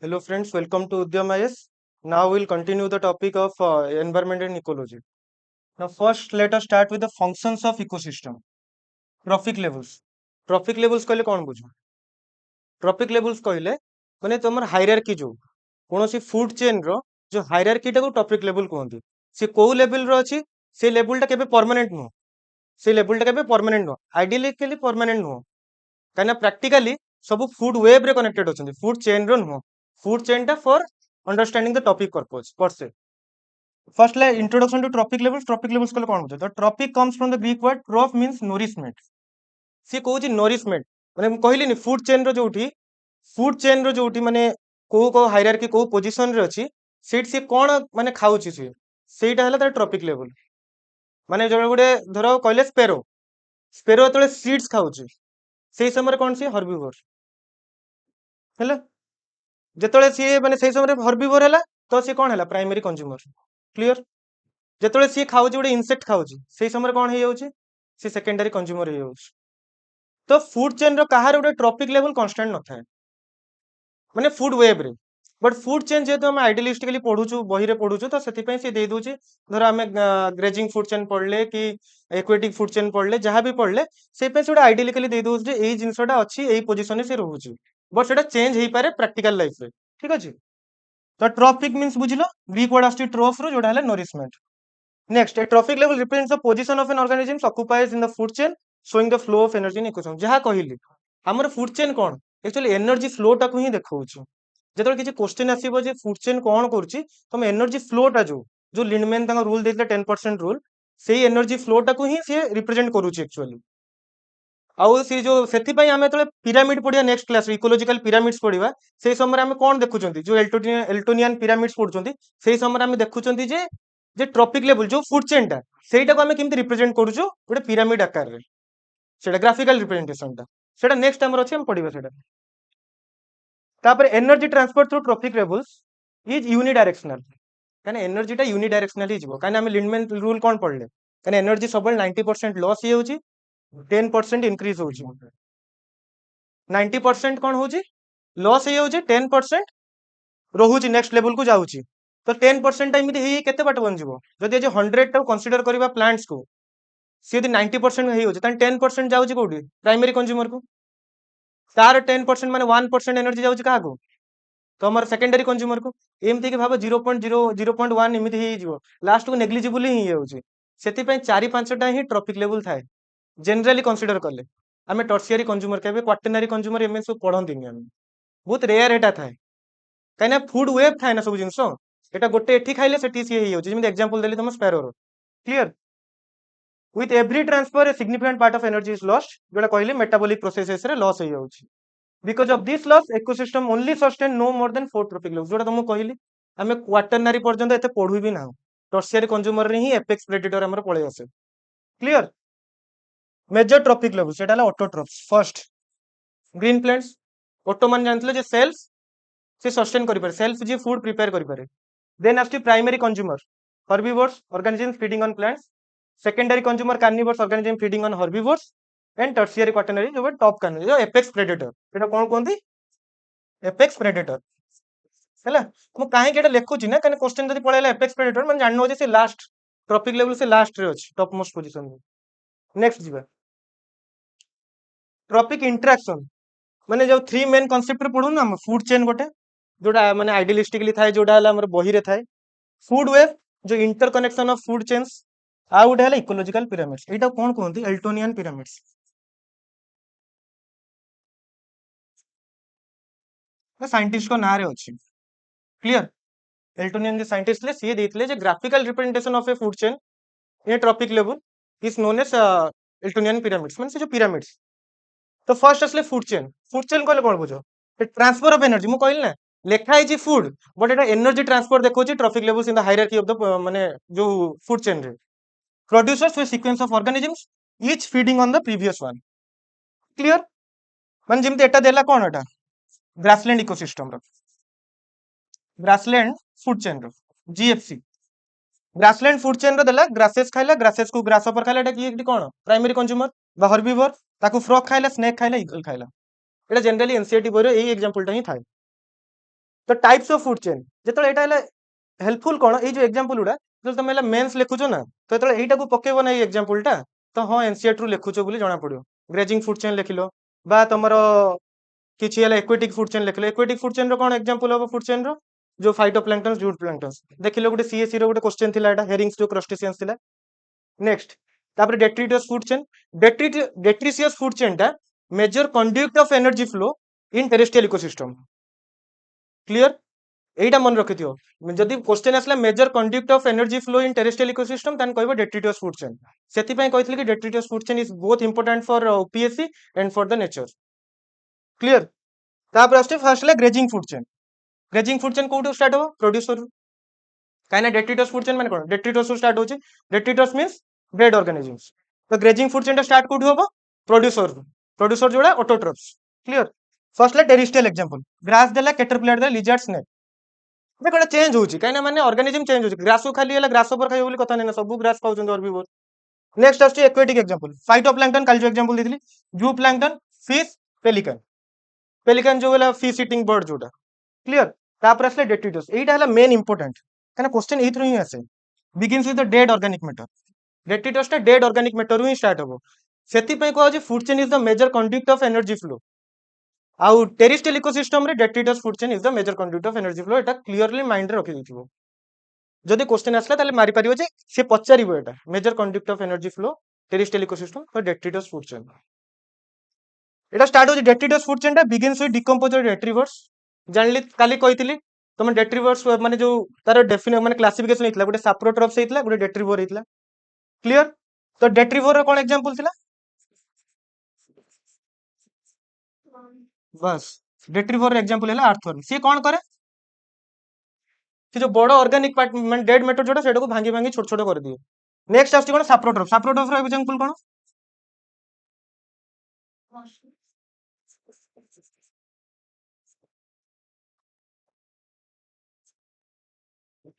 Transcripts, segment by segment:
Hello friends, welcome to Udyam IS. Now we'll continue the topic of environment and ecology. Now first let us start with the functions of ecosystem. Trophic levels. Trophic levels कहले कौन बुझो? Trophic levels कहले माने तमर hierarchy जो कौनसी food chain रो जो हायरार्की टाको टॉपिक लेवल कहंती से कोउ लेवल रो अछि से लेवल टा केबे परमानेंट नो से लेवल टा केबे परमानेंट नो आइडियली परमानेंट नो कहना प्रैक्टिकली सब फूड वेब रे कनेक्टेड होचंदी फूड चेन रो नो फूड चेन टा for understanding the topic purpose per से First, like introduction to trophic levels. Trophic levels कौन होता है? The trophic comes from the Greek word troph means nourishment. सी कहूँ nourishment माने ମୁଁ କହିଲିନି food chain रो जोठी माने को हायरार्की को पोजीशन रे अछि सेट से कोन माने खाउची से सेटा हला तार ट्रॉपिक लेवल माने जो गुडे धरो कहले स्पेरो स्पेरो तळे सीड्स खाउची सेही समय कोन सी हर्बिवोर हैला जेतळे सी माने सेही समय हर्बिवोर हैला तो सी कोन हैला प्राइमरी कंज्यूमर क्लियर जेतळे सी खाउची गुडे इंसेक्ट खाउची सेही समय कोन हे जाउची सी सेकेंडरी कंज्यूमर हे जाउची तो फूड चेन रो कहार गुडे ट्रॉपिक लेवल कांस्टेंट न थाए माने फूड वेब रे बट फूड चेन जेहेतु हम आइडियलिस्टिकली पढ़ुछु बही रे पढ़ुछु तो सेति पई से दे दोची धर हम ग्रेजिंग फूड चेन पढ़ले कि एक्वेटिक फूड चेन पढ़ले जहां भी पढ़ले से पे से आइडियलिकली दे दोछ जे एई जिंसटा अछि एई पोजीशन रे से रहूची बट सेटा चेंज हेई पारे प्रैक्टिकल लाइफ रे ठीक अछि तो ट्रॉपिक मींस बुझिलो ग्रीक वर्ड आछि ट्रोफ रो जोडा हला nourishment next A trophic level represents the position of an organism occupies in the food chain showing the flow of energy in ecosystem जहां कहिली हमर फूड चेन कोन actually energy flow टाको ही देखौची जेतବେଳେ କିଛି question ଆସିବ ଯେ food chain कौन କରୁଛି ତମେ energy flow टा जो लिंडमैन तांका रूल देले 10% रूल सेही एनर्जी फ्लो टाको ही से रिप्रेजेंट करूची एक्चुअली आउ से जो सेति पई हमें तळे पिरामिड पढिया नेक्स्ट क्लास इकोलॉजिकल पिरामिड्स पढिबा सेही समय हमें कोन देखुचंती जो एल्टोनियन पिरामिड्स पढुचंती सेही समय हमें देखुचंती जे ट्रॉपिक लेवल जो फूड चेन टा सेहीटा को हमें केमति रिप्रेजेंट करूछु गोटे पिरामिड आकार रे सेटा ग्राफिकल रिप्रेजेंटेशन टा सेटा नेक्स्ट हमर अछि हम पढिबा सेटा तापर energy transfer through tropic levels is unidirectional कहना एनर्जी टा यूनिडायरेक्शनल ही जीवो कहना हम लिंडमैन रूल कोन पढले कहना एनर्जी सबल 90% लॉस ही होची 10% इंक्रीज होची 90% कोन होची लॉस ही होची 10% रहुची नेक्स्ट लेवल को जाउची तो 10% टाइम ही केते बाट बन जीवो जदि जे 100 टा कंसीडर करबा प्लांट्स को सी यदि 90% ही होची त 10% जाउची कोडी प्राइमरी कंज्यूमर को तार 10% माने 1% एनर्जी जाउची काहा को तो हमारे सेकेंडरी कंज्यूमर को एमती के भाव 0.0 एमती ही जीवो लास्ट को नेग्लिजिबल ही जाउची सेति पई 4-5टा ही ट्रॉपिक लेवल थाए जनरली कंसीडर करले हमें टर्शियरी कंज्यूमर केबे क्वाटरनरी कंज्यूमर एमए सब पढंतिनी हम बहुत रेयर एटा थाए काइना फूड वेब थाए ना सब जिंसो एटा गोटे एठी खाइले सेठी सी ही जाउची जेमि एग्जांपल देली तम स्पैरो रो clear with every transfer a significant part of energy is lost जोटा कहली metabolic processes रे लॉस हो जाउची because of this loss ecosystem only sustain no more than 4 trophic levels जोटा तुमको कहली हमें क्वाटरनरी पर्यंत एते पढु भी ना टर्शियरी कंज्यूमर रे ही एपेक्स प्रेडेटर हमर पळे आसे क्लियर मेजर ट्रॉपिक लेवल सेटा हला autotrophs first green plants auto मान जानतले जे सेल्स से सस्टेन करि पारे सेल्स जे फूड प्रिपेयर करि पारे देन आस्टी primary consumer herbivores organisms feeding on plants secondary consumer carnivores organism feeding on herbivores and tertiary quaternary जो टॉप कार्निवोर जो एपेक्स प्रेडेटर एटा कोन कोंती एपेक्स प्रेडेटर हैला मु काहे केटा लेखुची ना कने क्वेश्चन जदी पळेला एपेक्स प्रेडेटर मन जाननो जे से लास्ट ट्रॉपिक लेवल से लास्ट रे अछि टॉप मोस्ट पोजीशन में नेक्स्ट जीवा ट्रॉपिक इंटरेक्शन माने जो थ्री मेन कांसेप्ट रे पढु ना हम फूड चेन गोटे जोडा माने आइडियलिस्टिकली थाए जोडा हला हमर बही रे थाए फूड वेब जो इंटरकनेक्शन ऑफ फूड चेन्स आ गोटे हला इकोलॉजिकल पिरामिड्स एटा कोन कोंती एल्टोनियन पिरामिड्स साइंटिस्ट को नाम रे अछि क्लियर एल्टोनियन जे साइंटिस्ट ले सी देथिले जे graphical representation of a food chain in trophic level is known as Eltonian pyramids माने से जो पिरामिड्स तो फर्स्ट असले फूड चेन कहले कोन बुझो ट्रांसफर ऑफ एनर्जी मु कहली ना लेखा है food but Etah energy transfer देखो trophic levels in the hierarchy of the माने जो फूड चेन रे producers A sequence of organisms each feeding on the previous one clear माने जेमते एटा देला कोन एटा ग्रासलैंड इकोसिस्टम रो ग्रासलैंड फूड चेन रो GFC grassland food chain रो देला grasses को grasshopper खाइला एटा की कोन primary consumer बा हर्बिवोर ताको फ्रॉग खाइला स्नेक खाइला ईगल खाइला एटा जनरली एनसीईआरटी बोरो एई एग्जांपल टा ही थाए तो टाइप्स ऑफ फूड चेन जेतले एटा हला हेल्पफुल कोन ए जो एग्जांपल उडा जो तुम हला मेंस लिखुछो ना तो एतले एटा को पकेबो ना ए एग्जांपल टा तो हां एनसीईआरटी रू लिखुछो बोली जणा पड़ियो ग्रेजिंग फूड चेन लिखिलो बा तमरो किछि हला एक्वेटिक फूड चेन लिखिलो एक्वेटिक फूड चेन रो कोन एग्जांपल हो फूड चेन रो जो फाइटोप्लैंक्टन जूट प्लैंक्टन देखिलो गुटे सीएससी रो गुटे क्वेश्चन थिला एटा हेरिंग्स जो क्रस्टेशियंस थिला नेक्स्ट तापर detritus food chain detritus food chain टा major conduct of energy flow in terrestrial ecosystem clear एटा मन रखिथियो जदि क्वेश्चन आसला major conduct of energy flow in terrestrial ecosystem तन कहबो डेट्रिटस फूड चेन सेति पय कहितली कि detritus food chain is both important for OPSC and for the nature clear तापर आस्ते फर्स्ट ला ग्रेजिंग फूड चेन कोठो स्टार्ट हो प्रोड्यूसर काइना डेट्रिटस फूड चेन माने कोन डेट्रिटस स्टार्ट होची डेट्रिटस मींस ब्रेड ऑर्गेनिजम्स तो ग्रेजिंग फूड चेन स्टार्ट कोठो होबो प्रोड्यूसर जोड़ा ऑटोट्रॉप्स क्लियर फर्स्ट ला टेरेस्ट्रियल एग्जांपल ग्रास देला कैटरपिलर दे लिजर्ड स्नेक देखो चेंज होची काइना माने ऑर्गेनिजम चेंज होची ग्रास को खाली हला ग्रास ऊपर खाइयो बोली कथा नै ना सब ग्रास खाउछन हर्बीवोर नेक्स्ट आछी एक्वेटिक एग्जांपल फाइटोप्लैंक्टन काल जो एग्जांपल देथिली जू प्लैंक्टन फिश पेलिकन पेलिकन जो हला फिश ईटिंग बर्ड जोटा क्लियर तापर आसले डेट्रिटस एटा हला मेन इंपोर्टेंट काना क्वेश्चन ए थ्रू ही आसे begins with the dead organic matter detritus टा डेड ऑर्गेनिक मैटर ही स्टार्ट होबो सेति पय कहौ जे food chain is the major conduct of energy flow आउ टेरेस्ट्रियल इकोसिस्टम रे detritus food chain is the major conduct of energy flow एटा क्लियरली माइंड रे रखि दिथिबो जदि क्वेश्चन आसला ताले मारि परिबो जे से पचारिबो एटा major conduct of energy flow terrestrial ecosystem for detritus food chain एटा स्टार्ट हो डेट्रिटस फूड चेन टा बिगिंस विथ डिकम्पोजर डेट्रिवर्स जानली काली कहितली तुम डेट्रिवर्स माने जो तार डेफिनेट माने क्लासिफिकेशन हेतला गोटे साप्रोट्रॉप्स हेतला गोटे डेट्रिवर हेतला क्लियर तो डेट्रिवर रो कोन एग्जांपल थिला बस डेट्रिवर एग्जांपल हैला अर्थवर्म से कोन करे से जो बड़ ऑर्गेनिक पार्ट माने डेड मैटर जोटा सेटा को भांगी भांगी छोट छोट कर दिए नेक्स्ट आछि कोन साप्रोट्रॉप रो एग्जांपल कोन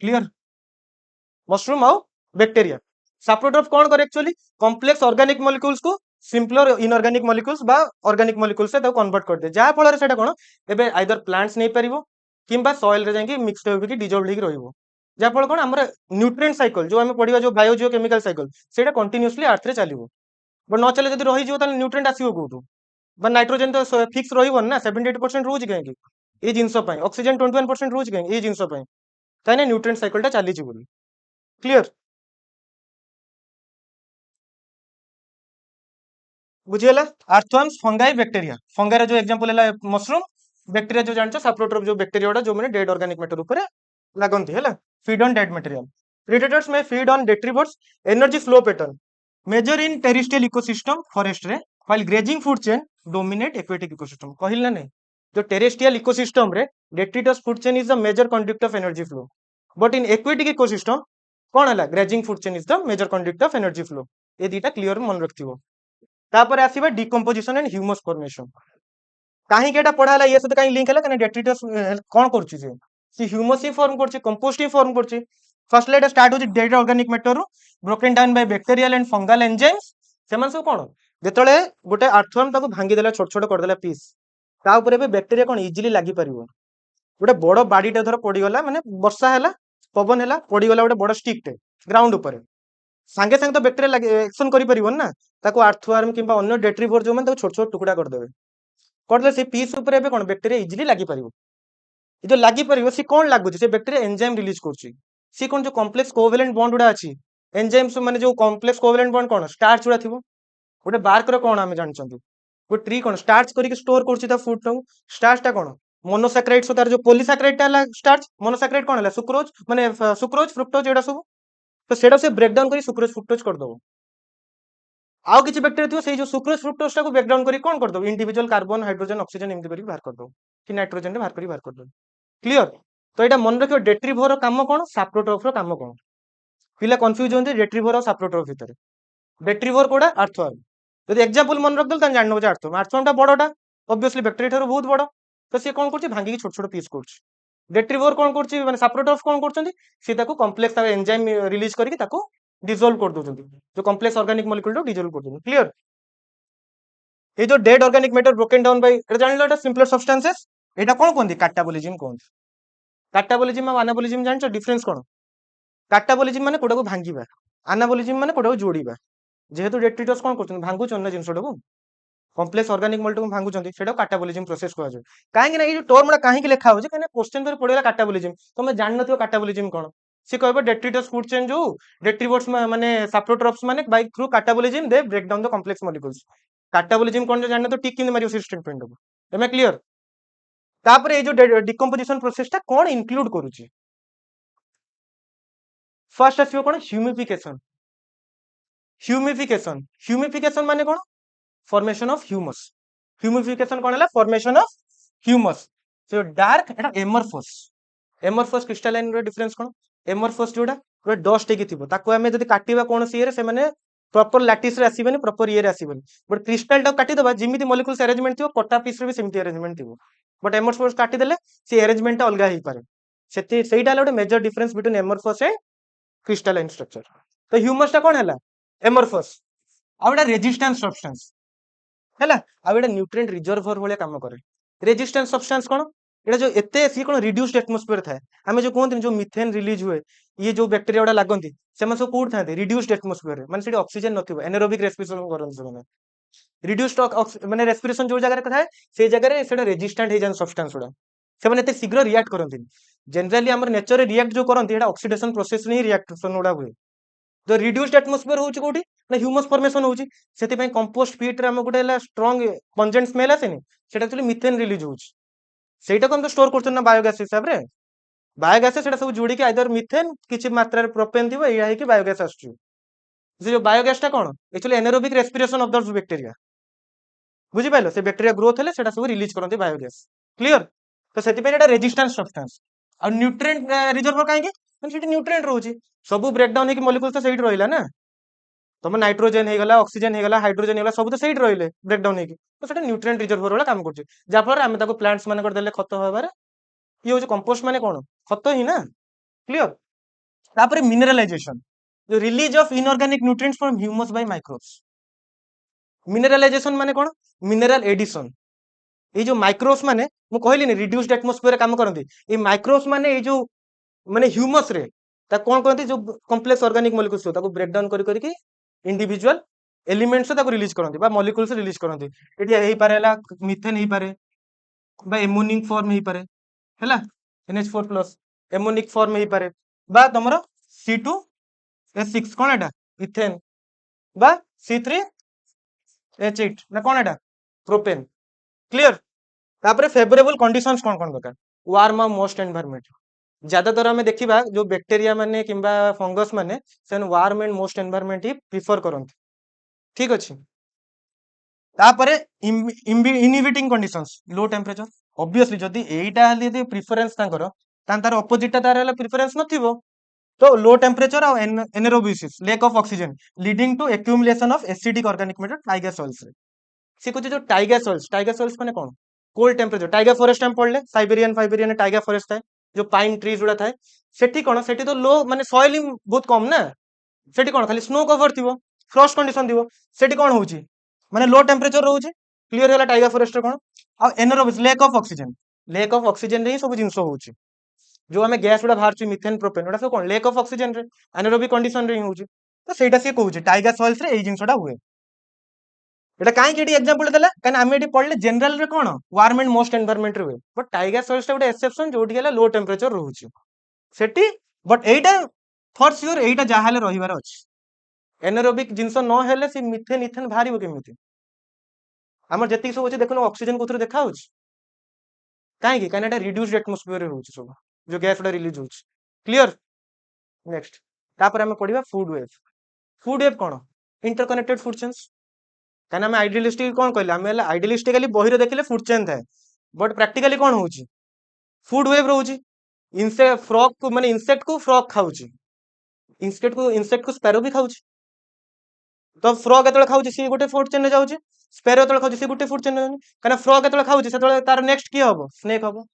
क्लियर मशरूम आउ बैक्टीरिया साप्रोट्रॉप कोन करे एक्चुअली कॉम्प्लेक्स ऑर्गेनिक मॉलिक्यूल्स को सिंपलर इनऑर्गेनिक मॉलिक्यूल्स बा ऑर्गेनिक मॉलिक्यूल्स से ताको कन्वर्ट कर दे जा फल रे सेटा कोन एबे आइदर प्लांट्स नै परिबो किंबा सॉइल रे जाके मिक्स्ड होबि कि डिजॉल्व होई रहिबो जा फल कोन हमर न्यूट्रिएंट साइकिल जो हमें पढिबा जो बायो केमिकल साइकिल सेटा कंटीन्यूअसली अर्थ रे चलिबो बट न चले जदि रहि जिवो त न्यूट्रिएंट आसीबो कोठु बा नाइट्रोजन तो फिक्स रहिबो ना 78% रोज काहे ए जिंस पय ऑक्सीजन 21% रोज काहे ए जिंस पय ताने न्यूट्रिएंट साइकिल टा चली छि बोली क्लियर बुझियला अर्थवर्म्स फंगाई बैक्टीरिया फंगाई जो एग्जांपल हैला मशरूम बैक्टीरिया जो जानछो साप्रोट्रॉप जो बैक्टीरिया ओडा जो माने डेड ऑर्गेनिक मैटर ऊपर लागंती हैला feed on dead material predators में feed on detritivores energy flow pattern major in terrestrial ecosystem forest रे while grazing food chain dominate aquatic ecosystem कहिल ना नहीं जो टेरेस्ट्रियल इकोसिस्टम रे detritus food chain is the major conduct of energy flow but in aquatic ecosystem कोन हैला grazing food chain is the major conduct of energy flow ए दीटा clear मन रखथिबो तापर आसीबा डिकम्पोजिशन एंड ह्यूमस फॉर्मेशन काहे के एटा पढा हला ये सते काहे लिंक हला कने डेट्रिटस कोन करछि से ह्यूमस ही फॉर्म करछि कंपोस्ट ही फॉर्म करछि फर्स्ट लेट स्टार्ट होछि dead organic matter broken down by bacterial and fungal enzymes सेमान सब कोन जेतले गोटे अर्थवर्म ताको भांगी देला छोट छोट कर देला पीस ता ऊपर बे बैक्टीरिया कोन इजीली लागि परिबो गोटे बड़ बाडीटे धर पड़ी गला माने वर्षा हैला पवन हैला पड़ी गला गोटे बड़ स्टिक टे ग्राउंड ऊपर सांगे सांगे तो बैक्टीरिया एक्शन करि परिबन ना ताको अर्थवर्म किंबा अन्य डेट्रिवर जो माने ताको छोट छोट टुकड़ा कर देबे करले से पीस ऊपर एबे कोन बैक्टीरिया इजीली लागि परिबो ए जो लागि परिबो से कोन लागुची से बैक्टीरिया एंजाइम रिलीज करची से कोन जो कॉम्प्लेक्स कोवेलेंट बॉन्ड उडा अछि एंजाइम्स माने जो कॉम्प्लेक्स कोवेलेंट बॉन्ड कोन स्टार्च उडा थिबो गोटे बार्क रो कोन हमें जानचंती गो ट्री कोन स्टार्च करिक स्टोर करची ता फूड टा स्टार्च टा कोन मोनोसैकेराइड्स तार जो पॉलीसैकेराइड टा ला स्टार्च मोनोसैकेराइड कोन हला सुक्रोज माने सुक्रोज फ्रुक्टोज एडा सब तो सेडा से ब्रेक डाउन करी सुक्रोज फ्रुक्टोज कर दबो आउ किछि बैक्टीरिया थिबो सेई जो सुक्रोज फ्रुक्टोज टा को ब्रेक डाउन करी कोन कर दबो इंडिविजुअल कार्बन हाइड्रोजन ऑक्सीजन एमति करी बाहर कर दबो कि नाइट्रोजन रे बाहर कर दबो क्लियर तो एटा मन रखियो डेट्रिवर रो काम कोन साप्रोट्रॉप रो काम कोन पिला कंफ्यूज होंदे डेट्रिवर और साप्रोट्रॉप भीतर डेट्रिवर कोडा अर्थवर्म यदि एग्जांपल मन रख दल त जाननो जे अर्थवर्म टा बडटा ऑब्वियसली बैक्टीरिया थारो बहुत बड तो से कोन करछि भांगी छोट छोट पीस करछि डेट्रिवर कोन करछि माने साप्रोट्रॉप कोन करछन्ती से ताको कॉम्प्लेक्स एंजाइम रिलीज करके ताको डिसॉल्व कर दोछन्ती जो कॉम्प्लेक्स ऑर्गेनिक मॉलिक्यूल तो डिसॉल्व कर दोछन्ती क्लियर ये जो dead organic matter broken down bye एटा जानलो एटा सिंपलर सब्सटेंसेस एटा कोन कोनती कैटाबोलिज्म कोन କାଟାବୋଲିଜିମ୍ ଆଉ ଆନାବୋଲିଜିମ୍ ଜାଣିଛ ଡିଫରେନ୍ସ କଣ? କାଟାବୋଲିଜିମ୍ ମାନେ କୋଉଟାକୁ ଭାଙ୍ଗିବା, ଆନାବୋଲିଜିମ୍ ମାନେ କୋଉଟାକୁ ଯୋଡ଼ିବା। ଯେହେତୁ ଡେଟ୍ରିଟସ୍ କଣ କରୁଛନ୍ତି, ଭାଙ୍ଗୁଛନ୍ତି ନା ଜିନିଷଟାକୁ, କମ୍ପ୍ଲେକ୍ସ ଅର୍ଗାନିକ ମଲ୍ଟିକୁ ଭାଙ୍ଗୁଛନ୍ତି, ସେଟାକୁ କାଟାବୋଲିଜିମ୍ ପ୍ରୋସେସ କୁହାଯାଏ। କାହିଁକି ନା ଏଇ ଯୋଉ ଟର୍ମଟା କାହିଁକି ଲେଖା ହଉଛି, କାହିଁକି ନା କ୍ୱେଶ୍ଚନ ଥରେ ପଡିଗଲା କାଟାବୋଲିଜିମ୍, ତମେ ଜାଣିନଥିବ କାଟାବୋଲିଜିମ୍ କଣ, ସେ କହିବ ଡେଟ୍ରିଟସ୍ ଫୁଡ ଚେନ୍ ଯୋଉ ଡେଟ୍ରିଭୋର୍ସ ମାନେ ସାପ୍ରୋଟ୍ରପ୍ସ ମାନେ ବାଇ ଥ୍ରୁ କାଟାବୋଲିଜିମ୍ ଦେ ବ୍ରେକ୍ ଡାଉନ୍ ଦ କମ୍ପ୍ଲେକ୍ସ ମଲିକ୍ୟୁଲ୍ସ। କାଟାବୋଲିଜିମ୍ କଣ ଜାଣିନଥିବ, ଟିକ୍ କିନ୍ତି ମାରିବ ସେ ଷ୍ଟେଟମେଣ୍ଟକୁ। ଏମେ କ୍ଲିୟର? ତାପରେ ଏଇ ଯୋଉ ଡିକମ୍ପୋଜିସନ ପ୍ରୋସେସଟା କଣ ଇନକ୍ଲୁଡ କରୁଛି? ଫାର୍ଷ୍ଟ ଆସିବ କଣ, ହ୍ୟୁମିଫିକେସନ। ହ୍ୟୁମିଫିକେସନ ମାନେ କଣ, ଫର୍ମେସନ ଅଫ ହ୍ୟୁମସ୍। ହ୍ୟୁମିଫିକେସନ କଣ ହେଲା, ଫର୍ମେସନ ଅଫ ହ୍ୟୁମସ୍। ସେ ଡାର୍କ ଏଟା ଏମରଫସ୍। ଏମରଫସ୍ କ୍ରିଷ୍ଟାଲାଇନ ର डिफरेंस କଣ, ଏମରଫସ୍ ଯୋଉଟା ଗୋଟେ ଡଷ୍ଟ ହେଇକି ଥିବ, ତାକୁ ଆମେ ଯଦି କାଟିବା କୌଣସି ଇଏରେ ସେମାନେ ପ୍ରପର ଲାଟିସ ରେ ଆସିବେନି, ପ୍ରପର ଇଏରେ ଆସିବେନି। ବଟ କ୍ରିଷ୍ଟାଲ ଟାକୁ କାଟିଦବା, ଯେମିତି ମଲିକ୍ୟୁଲ୍ସ ଆରେଞ୍ଜମେଣ୍ଟ ଥିବ, କଟା ପିସ୍ ରେ ବି ସେମିତି ଆରେଞ୍ଜମେଣ୍ଟ ଥିବ। ବଟ ଏମରଫସ୍ କାଟିଦେଲେ ସେ ଆରେଞ୍ଜମେଣ୍ଟ ଟା ଅଲଗା ହେଇପାରେ। ସେଇଟା ହେଲା ଗୋଟେ major difference between amorphous and crystalline structure. तो ह्यूमस टा कौन है, एमरफस। आउ एटा रेजिस्टेंस सब्सटेंस है, आउ एटा न्यूट्रिएंट रिजर्वर भाया काम करे। रेजिस्टेंस सब्सटेंस कौन, एटा जो एते सी कौन रिड्यूस्ड एटमॉस्फेयर थाए, आमे जो कहते जो मिथेन रिलीज हुए, ये जो बैक्टीरिया गुडा लागंती से सब कोड था रिड्यूस्ड एटमॉस्फेयर माने सेठी ऑक्सीजन नथिबो, एनारोबिक रेस्पिरेशन करन से माने रिड्यूस्ड माने रेस्पिरेशन जो जगह थाए से जगह सेटा रेजिस्टेंट हे जान सब्सटेंस गुडा, से माने एते शीघ्र रिएक्ट करंती। जनरली हमर नेचर रे रिएक्ट जो करंती एटा ऑक्सीडेशन प्रोसेस रे रिएक्शन गुडा हुए। तो रिड्यूस्ड एटमॉस्फेयर होची कोठी ना ह्यूमस फॉर्मेशन होची, सेति पय कंपोस्ट पीट रे हम गुटे हला स्ट्रांग पंजेंट स्मेल आसेनी, सेटा एक्चुअली मिथेन रिलीज होची। सेटा को हम तो स्टोर करछन ना बायोगैस हिसाब रे, बायोगैस सेटा सब जोड़ी के आइदर मिथेन किछि मात्रा रे प्रोपेन थिबो, एया हे कि बायोगैस आछी। जे जो बायोगैस टा कोन actually anaerobic respiration of the bacteria, बुझि पाइलो, से बैक्टीरिया ग्रोथ हेले सेटा सब रिलीज करंती बायोगैस। क्लियर? तो सेति पय एटा रेजिस्टेंस सब्सटेंस। आ न्यूट्रिएंट रिजर्वर काहे कि माने सेठी न्यूट्रिएंट रहउची, सब ब्रेक डाउन हे कि मॉलिक्यूल्स तो सेठी रहिला ना, तुम नाइट्रोजेन हो गला, ऑक्सीजन हो गला, हाइड्रोजन हो गला, सब तो सही रहिले ब्रेक डाउन होगी, तो सेटा न्यूट्रिएंट रिजर्वर वाला काम करछि, जाफल आमे ताको प्लांट्स माने कर देले खत होबारे, ये होछि कंपोस्ट माने कोन, खत ही ना। क्लियर? तापरे मिनरलाइजेशन, जो release of inorganic nutrients from humus by microbes. Mineralization माने कोन, मिनरल एडिशन। ये जो माइक्रोब्स माने मु कहली नि रिड्यूस्ड एटमॉस्फेयर काम करंती, ये माइक्रोब्स माने ये जो माने ह्यूमस रे ता कोन कहंती, जो कॉम्प्लेक्स ऑर्गेनिक मॉलिक्यूल्स ताको ब्रेक डाउन करी इंडिविजुअल एलिमेंट्स ताको रिलीज करंती बा मॉलिक्यूल्स रिलीज करंती। एटी एही पारे हला मिथेन ही पारे बा एमोनिक फॉर्म ही पारे हला, NH4+ एमोनिक फॉर्म ही पारे बा तमरो C2H6 कोन एटा इथेन बा C3H8 ना कोन एटा प्रोपेन। क्लियर? तापरे फेवरेबल कंडीशंस कोन कोन दरकार, वार्म और मोस्ट एनवायरनमेंट। ज्यादातर हमें देखिबा जो बैक्टीरिया माने किंबा फंगस माने सेन वार्म एंड मोस्ट एनवायरनमेंट ही प्रिफर करंती। ठीक अछि। तापरे inhibiting conditions, low temperature. Obviously जदी एटा हली यदि प्रेफरेंस तांकर तार ऑपोजिट तार हला प्रेफरेंस नथिबो, तो लो टेम्परेचर और anaerobiosis, lack of oxygen leading to accumulation of acidic organic matter taiga soils रे। से कुछ जो टाइगर सॉइल्स माने कोन, कोल्ड टेम्परेचर। टाइगर फॉरेस्ट हम पढ़ले, साइबेरियन टाइगर फॉरेस्ट थाए, जो पाइन ट्रीज गुडा थाए, सेठी कोन, सेठी तो लो माने सॉइल बहुत कम ना, सेठी कोन खाली स्नो कवर थिबो, फ्रॉस्ट कंडीशन थिबो, सेठी कोन होउची माने लो टेम्परेचर रहउची। क्लियर होला टाइगर फॉरेस्ट रे कोन, आ एनारोबिस लैक ऑफ ऑक्सीजन रे ही सब जिंस होउची। जो हमें गैस गुडा बाहरची मिथेन प्रोपेन ओडा सब कोन लैक ऑफ ऑक्सीजन रे एनारोबिक कंडीशन रे ही होउची। तो सेटा से कहउची टाइगर सॉइल्स रे एई जिंसटा हुए। एटा काहे केडी एग्जांपल देला, कान आमे एटी पढ़ले जनरल रे कोन वार्म एंड मोस्ट एनवायरनमेंट रे हुए, बट टाइगर सॉइल्स टा गोटे एक्सेप्शन जोठी गेला low temperature रहउची Sethi. But Etah for sure एटा जाहाले रहिबार अछि, एनारोबिक जिंस न हेले से मिथेन इथेन भारिबो केमिति। हमर जति सब अछि देखुन ऑक्सीजन कोथरे देखा होछि, काहे कि कान एटा रिड्यूस्ड एटमॉस्फेयर रे होछि सब, जो गैस उडा रिलीज होछि। क्लियर? नेक्स्ट तापर हमें पढ़िबा फूड वेव। फूड वेव कोन, इंटरकनेक्टेड फूड चेन्स। कान हम आइडियलिस्टिक कोन कहले, हम आइडियलिस्टिकली बही रे देखले फूड चेन थाए, बट प्रैक्टिकली कोन होछि फूड वेव रहउछि। इंसेक्ट को फ्रॉग खाउछि, इंसेक्ट को स्पैरो भी खाउछि। तो फ्रॉग एतले खाउछि सी गोटे फूड चेन रे जाउछि, स्पैरो एतले खाउछि सी गोटे फूड चेन रे जाउछि। काना फ्रॉग एतले खाउछि सेतले तार नेक्स्ट की हबो, स्नेक हबो।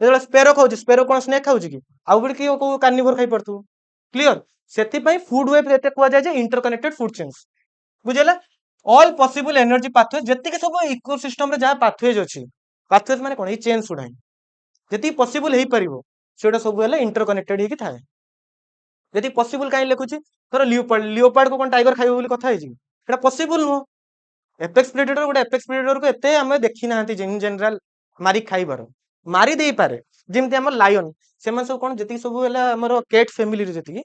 एतले स्पैरो खाउछि, स्पैरो कोन स्नेक खाउछि कि आउ बिड की को कार्निवोर खाइ पड़थु। क्लियर? सेति पई फूड वेव एते कुआ जाय जे इंटरकनेक्टेड फूड चेन्स। बुझेला? ऑल पॉसिबल एनर्जी पाथवे जति के सब इकोसिस्टम रे जा पाथवेज अछि, पाथवेज माने कोन ए चेन्स उडाई जति पॉसिबल हेई परिबो सेटा सब हेला इंटरकनेक्टेड हेकी थाए यदि पॉसिबल काई लिखुची धर लियोपार्ड लियोपार्ड को कोन टाइगर खाइबो बोली कथा हेजी सेटा पॉसिबल नो एपेक्स प्रेडेटर गोटे एपेक्स प्रेडेटर को एते हमें देखी नाहंती इन जनरल मारी खाइबार मारी देई पारे जेमति हमर लायन सेमन सब कोन जति सब हेला हमर कैट फैमिली रे जति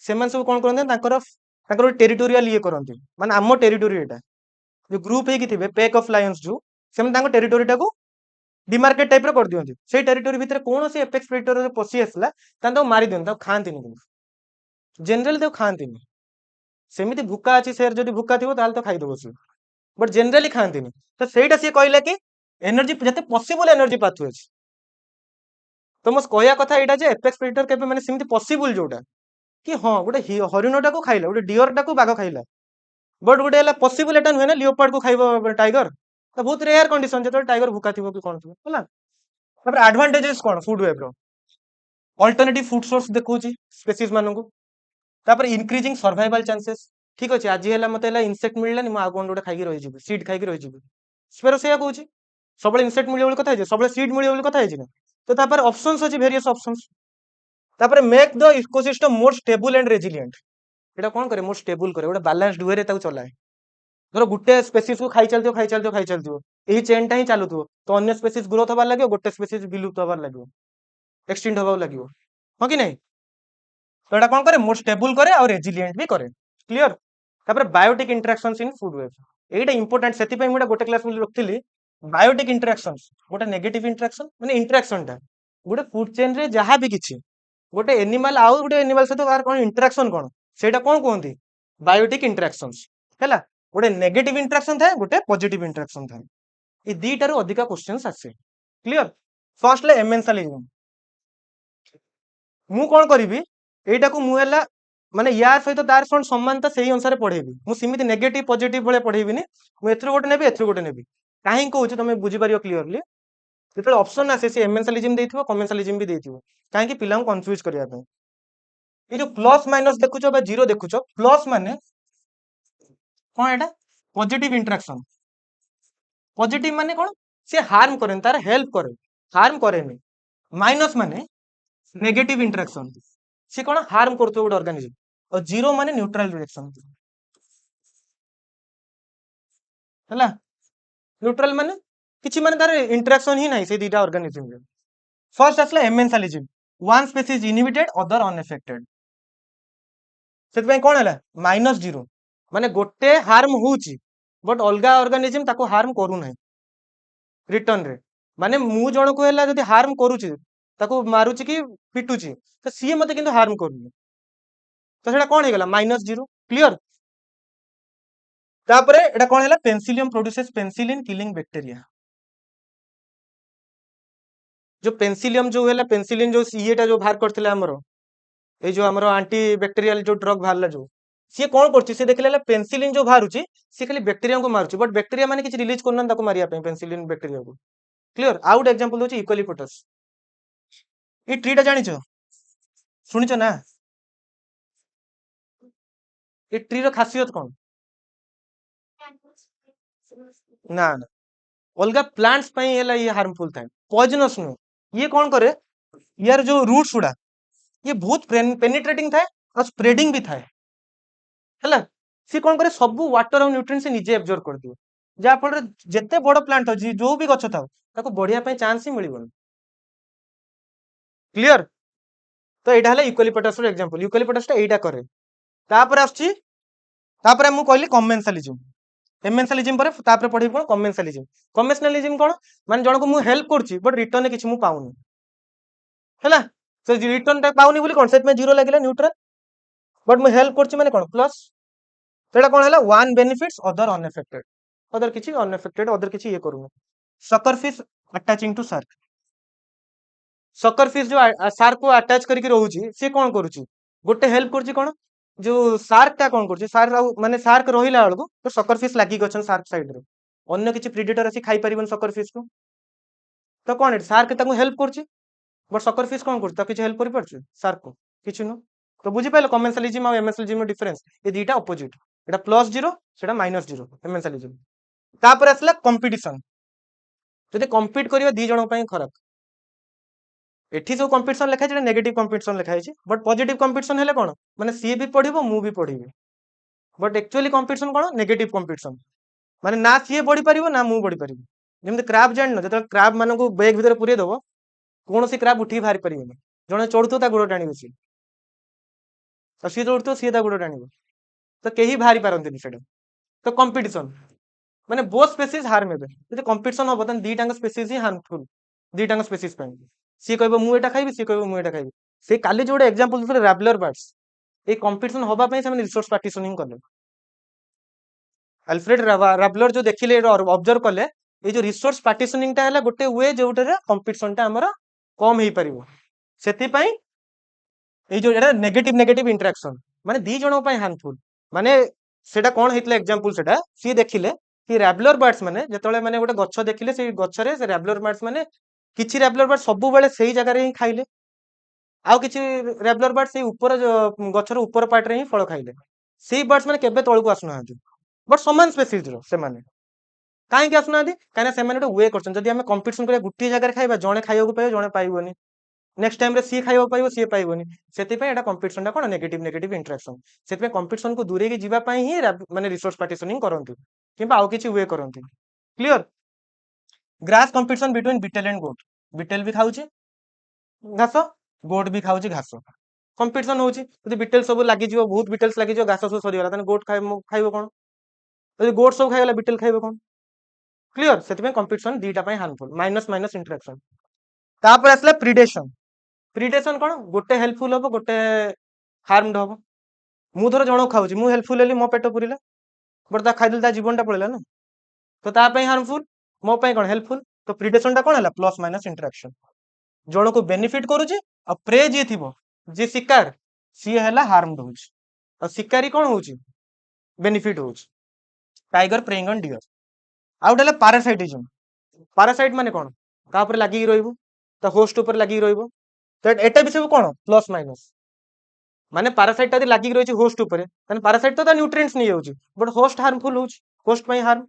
सेमन सब कोन करन तांकर तांकर टेरिटोरियल ये करंती माने हमर टेरिटोरी एटा जो ग्रुप हेकी थिबे पैक ऑफ लायंस जो सेमन तांकर टेरिटोरी टाको डिमार्केट टाइप रे कर दियंती से टेरिटोरी भितर कोन से एपेक्स प्रेडेटर रे पसी आसला तांतो मारी दियंती ताको खांती नि जनरल तो खांती नि सेमिति भूका अछि शेर जदि भूका थिबो ताल तो खाइ दबो से बट जनरली खांती नि तो सेटा से कहले कि एनर्जी जते पॉसिबल एनर्जी पाथवे अछि तो मस कहया कथा एटा जे एपेक्स प्रेडेटर केबे माने सेमिति पॉसिबल जोटा कि हां गोटे हरिणटा को खाइला गोटे डियर टा को बाघ खाइला बट गोटे हला पॉसिबल एटा नुहे ना लियोपार्ड को खाइबो टाइगर तो बहुत रेयर कंडीशन जतो टाइगर भूका थिबो कि कोन थिबो होला तापर एडवांटेजेस कोन फूड वेब रो अल्टरनेटिव फूड सोर्स देखौची स्पेसीज माननको तापर इंक्रीजिंग सर्वाइवल चांसेस ठीक अछि आज हेला मते हेला इंसेक्ट मिललानी म आगोन गोटे खाइकी रहि जिबे सीड खाइकी रहि जिबे स्पेरो सेया कहूची सबले इंसेक्ट मिलियो बोली कथा है सबले सीड मिलियो बोली कथा है तो तापर ऑप्शंस अछि वेरियस ऑप्शंस तापर make the ecosystem more stable and resilient एटा कोन करे मोर स्टेबल करे गोटे बैलेंस्ड वे रे ताको चलाए धर गुटे स्पेसीज को खाइ चलतियो एही चेन टा ही चालुतियो तो अन्य स्पेसीज ग्रोथ होबार लागियो गोटे स्पेसीज विलुप्त होबार लागियो एक्सटिंक्ट होबार लागियो हो कि नहीं तो एटा कोन करे मोर स्टेबल करे और रेजिलिएंट भी करे क्लियर तापर biotic interactions in food web एटा इंपोर्टेंट सेति पई मुडा गोटे क्लास में रखथिली बायोटिक इंटरेक्शंस गोटे नेगेटिव इंटरेक्शन माने इंटरेक्शन टा गोटे फूड चेन रे जहां भी किछि गोटे एनिमल आउ गोटे एनिमल सहित कार कोन इंटरेक्शन कोन सेटा कोन कहंती बायोटिक इंटरेक्शंस हैला गोटे नेगेटिव इंटरेक्शन थाए गोटे पॉजिटिव इंटरेक्शन थाए ए दीटा रो अधिका क्वेश्चंस आसे क्लियर फर्स्ट ले एमेंसालिज्म मु कोन करिवि एटा को मु हैला माने यार सहित तार कोन समानता सेही अनुसार पढेबी मु सिमिति नेगेटिव पॉजिटिव बळे पढेबिनी मु एथरो गोटे नेबी एथरो गोटे नेबी काहे कहूची तमे बुझी पारियो क्लियरली जेते ऑप्शन आसे से एमेंसालिज्म देथिबो कमेंसालिज्म भी देथिबो काहे कि पिलांग कंफ्यूज करिया पे ये जो प्लस माइनस देखुचो बा जीरो देखुचो प्लस माने कोन एटा पॉजिटिव इंटरेक्शन पॉजिटिव माने कोन से हार्म करेन तार हेल्प करे हार्म करेनी माइनस माने नेगेटिव इंटरेक्शन से कोन हार्म करतो गोटे ऑर्गेनिज्म और जीरो माने न्यूट्रल डायरेक्शन हैला न्यूट्रल माने किछि माने तार इंटरेक्शन ही नाही से दीटा ऑर्गेनिज्म रे फर्स्ट आसला amensalism one species inhibited other unaffected सेत पई कोन हैला माइनस जीरो माने गोटे हार्म होउची बट अलगा ऑर्गेनिज्म ताको हार्म करू नाही रिटर्न रे माने मु जण को हैला जदी हार्म करूची ताको मारूची कि पिटूची तो सी मते किंतु हार्म करूनी तो सेटा कोन हेगला माइनस जीरो क्लियर तापरे एटा कोन हैला Penicillium produces penicillin killing bacteria जो पेनिसिलियम जो हैला पेनिसिलिन जो सीएटा जो बाहर करथिले हमरो ए जो हमरो एंटी बैक्टीरियल जो ड्रग बाहरला जो सी कोन करछि से देखले पेनिसिलिन जो बाहरुची सी खाली बैक्टीरिया को मारुची बट बैक्टीरिया माने किछ रिलीज करनन ताको मारिया पे पेनिसिलिन बैक्टीरिया को क्लियर आउट एग्जांपल दोची इक्वलिपोटस ए ट्री टा जानिछो सुनिछो ना ए ट्री रो खासियत कोन ना ना अलगा प्लांट्स पई हैला ये हार्मफुल थाए पॉइजनस नु ये कोन करे यार जो रूट्स उडा ये बहुत पेनिट्रेटिंग थाए और स्प्रेडिंग भी थाए हैला सी कोन करे सब वाटर और न्यूट्रिएंट्स निजे एब्जॉर्ब कर दियो जा फल जेते बड़ प्लांट हो जो भी गछ थाउ ताको बढ़िया पे चांस ही मिलिबन क्लियर तो एटा हला यूकेलिप्टस रो एग्जांपल यूकेलिप्टस टा एटा करे तापर आछी तापर हम कहली कमेंसालिज्म एमेंसालिज्म पर तापर पढी कोन कमेंसालिज्म कमेंसालिज्म कोन माने जण को मु हेल्प करची बट रिटर्न किछ मु पाउनी हैला से रिटर्न टा पाउनी बोली कोन सेट में जीरो लागिला न्यूट्रल बट मु हेल्प करची माने कोन प्लस सेटा कोन हैला one benefits other unaffected other किछि अनएफेक्टेड अदर किछि ये करूनु sucker fish attaching to shark sucker fish जो शार्क को अटैच करके रहउची से कोन करूची गोटे हेल्प करची कोन जो शार्क ता कोन करची शार्क माने शार्क रहिला बेलको तो सकर फिश लागी गछन शार्क साइड रे अन्य किछि प्रेडेटर अछि खाइ परिबन सकर फिश को तो कोन शार्क ताको हेल्प करची बट सकर फिश कोन करता किछि हेल्प करि परची शार्क को किछि नो तो बुझी पाइलो कमेंसालिज्म और एमेंसालिज्म में डिफरेंस ये दीटा ऑपोजिट एटा प्लस जीरो सेटा माइनस जीरो एमेंसालिज्म तापर असला कंपटीशन जदि कंपीट करियो दी जण पई खराब एठी सब कंपटीशन लिखा है नेगेटिव कंपटीशन लिखा है बट पॉजिटिव कंपटीशन हेले कोन माने सी भी पढिबो मु भी पढिबे बट एक्चुअली कंपटीशन कोन नेगेटिव कंपटीशन माने ना सी पढि परिबो ना मु पढि परिबो जेमते क्रैब जान न जत क्रैब मानको को बैग भीतर पुरे दबो कोनोसी क्रैब उठी भारी परिबो जणे चढुतो ता गोड़ टाणी बसी तो सी चढुतो सी ता गोड़ टाणीबो तो केही भारी पारंतिनी सेटा तो कंपटीशन माने बोथ स्पेसीज हार्म हेबे जदि कंपटीशन हो बतन दी टांग स्पेसीज ही हार्मफुल दी टांग स्पेसीज पे सी कहबो मु एटा खाइबी सी कहबो मु एटा खाइबी से काली जोडे एग्जांपल दे रैबलर बर्ड्स ए कंपटीशन होबा पे से रिसोर्स पार्टीशनिंग करले अल्फ्रेड रैबलर जो देखिले ऑब्जर्व कले ये जो रिसोर्स पार्टीशनिंग टा हला गोटे वे जोटे कंपटीशन टा हमर कम हेई परिबो सेति पई ए जो एटा नेगेटिव नेगेटिव इंटरेक्शन माने दी जणो पई हार्मफुल माने सेटा कोन हेतले एग्जांपल सेटा सी देखिले कि रैबलर बर्ड्स माने जेतले माने गोटे गच्छ देखिले से गच्छरे से रैबलर बर्ड्स माने किछि रैबलर बर्ड सब बेले सेही जगह रे ही खाइले आउ किछि रैबलर बर्ड से ऊपर गच्छर ऊपर पार्ट रे ही फळ खाइले सेही बर्ड्स माने केबे तळकु आसुना बट समान स्पेसीज रो से माने काहे आसुना काहे से माने वे करछन जदि हम कंपटीशन करे गुटी जगह रे खाइबा जणे खाइबो पाइबो जणे पाइबोनी नेक्स्ट टाइम रे सी खाइबो पाइबो सी पाइबोनी सेति पे एटा कंपटीशन टा कोन नेगेटिव नेगेटिव इंटरेक्शन सेति पे कंपटीशन को दूरे के जीवा पई ही माने रिसोर्स पार्टीशनिंग करंती किबा आउ किछि वे करंती clear grass competition between beetle and goat beetle भी खाउची घास गोट भी खाउची घास कंपटीशन होउची जदि बिटेल सब लागि जिवो बहुत बिटेल्स लागि जिवो घास सब सरी गला तने गोट खाइबो कोन जदि गोट सब खाइगला बिटेल खाइबो कोन क्लियर सेति पे कंपटीशन दीटा पई हार्मफुल माइनस माइनस इंटरेक्शन तापर आसला प्रीडेशन प्रीडेशन कोन गोटे हेल्पफुल होबो गोटे हार्मड होबो मु धर जणो खाउची मु हेल्पफुल हेली मो पेट पुरिला बट ता खाइदल ता जीवन टा पळेला ना तो ता पई हार्मफुल मो पई कोन हेल्पफुल तो प्रीडेशन टा कोन हला प्लस माइनस इंटरेक्शन जणो को बेनिफिट करूची आ प्रे जे थिबो जे शिकार सी हला हार्मड होउची आ शिकारी कोन होउची बेनिफिट होउची टाइगर प्रेइंग ऑन डियर आउट हला पैरासाइटिज्म पैरासाइट माने कोन का ऊपर लागि रहइबो तो होस्ट ऊपर लागि रहइबो तो एटा भी सब कोन प्लस माइनस माने पैरासाइट ता लागि रहिछि होस्ट ऊपर तने पैरासाइट तो न्यूट्रिएंट्स नहीं होउची बट होस्ट हार्मफुल होउची होस्ट पई हार्म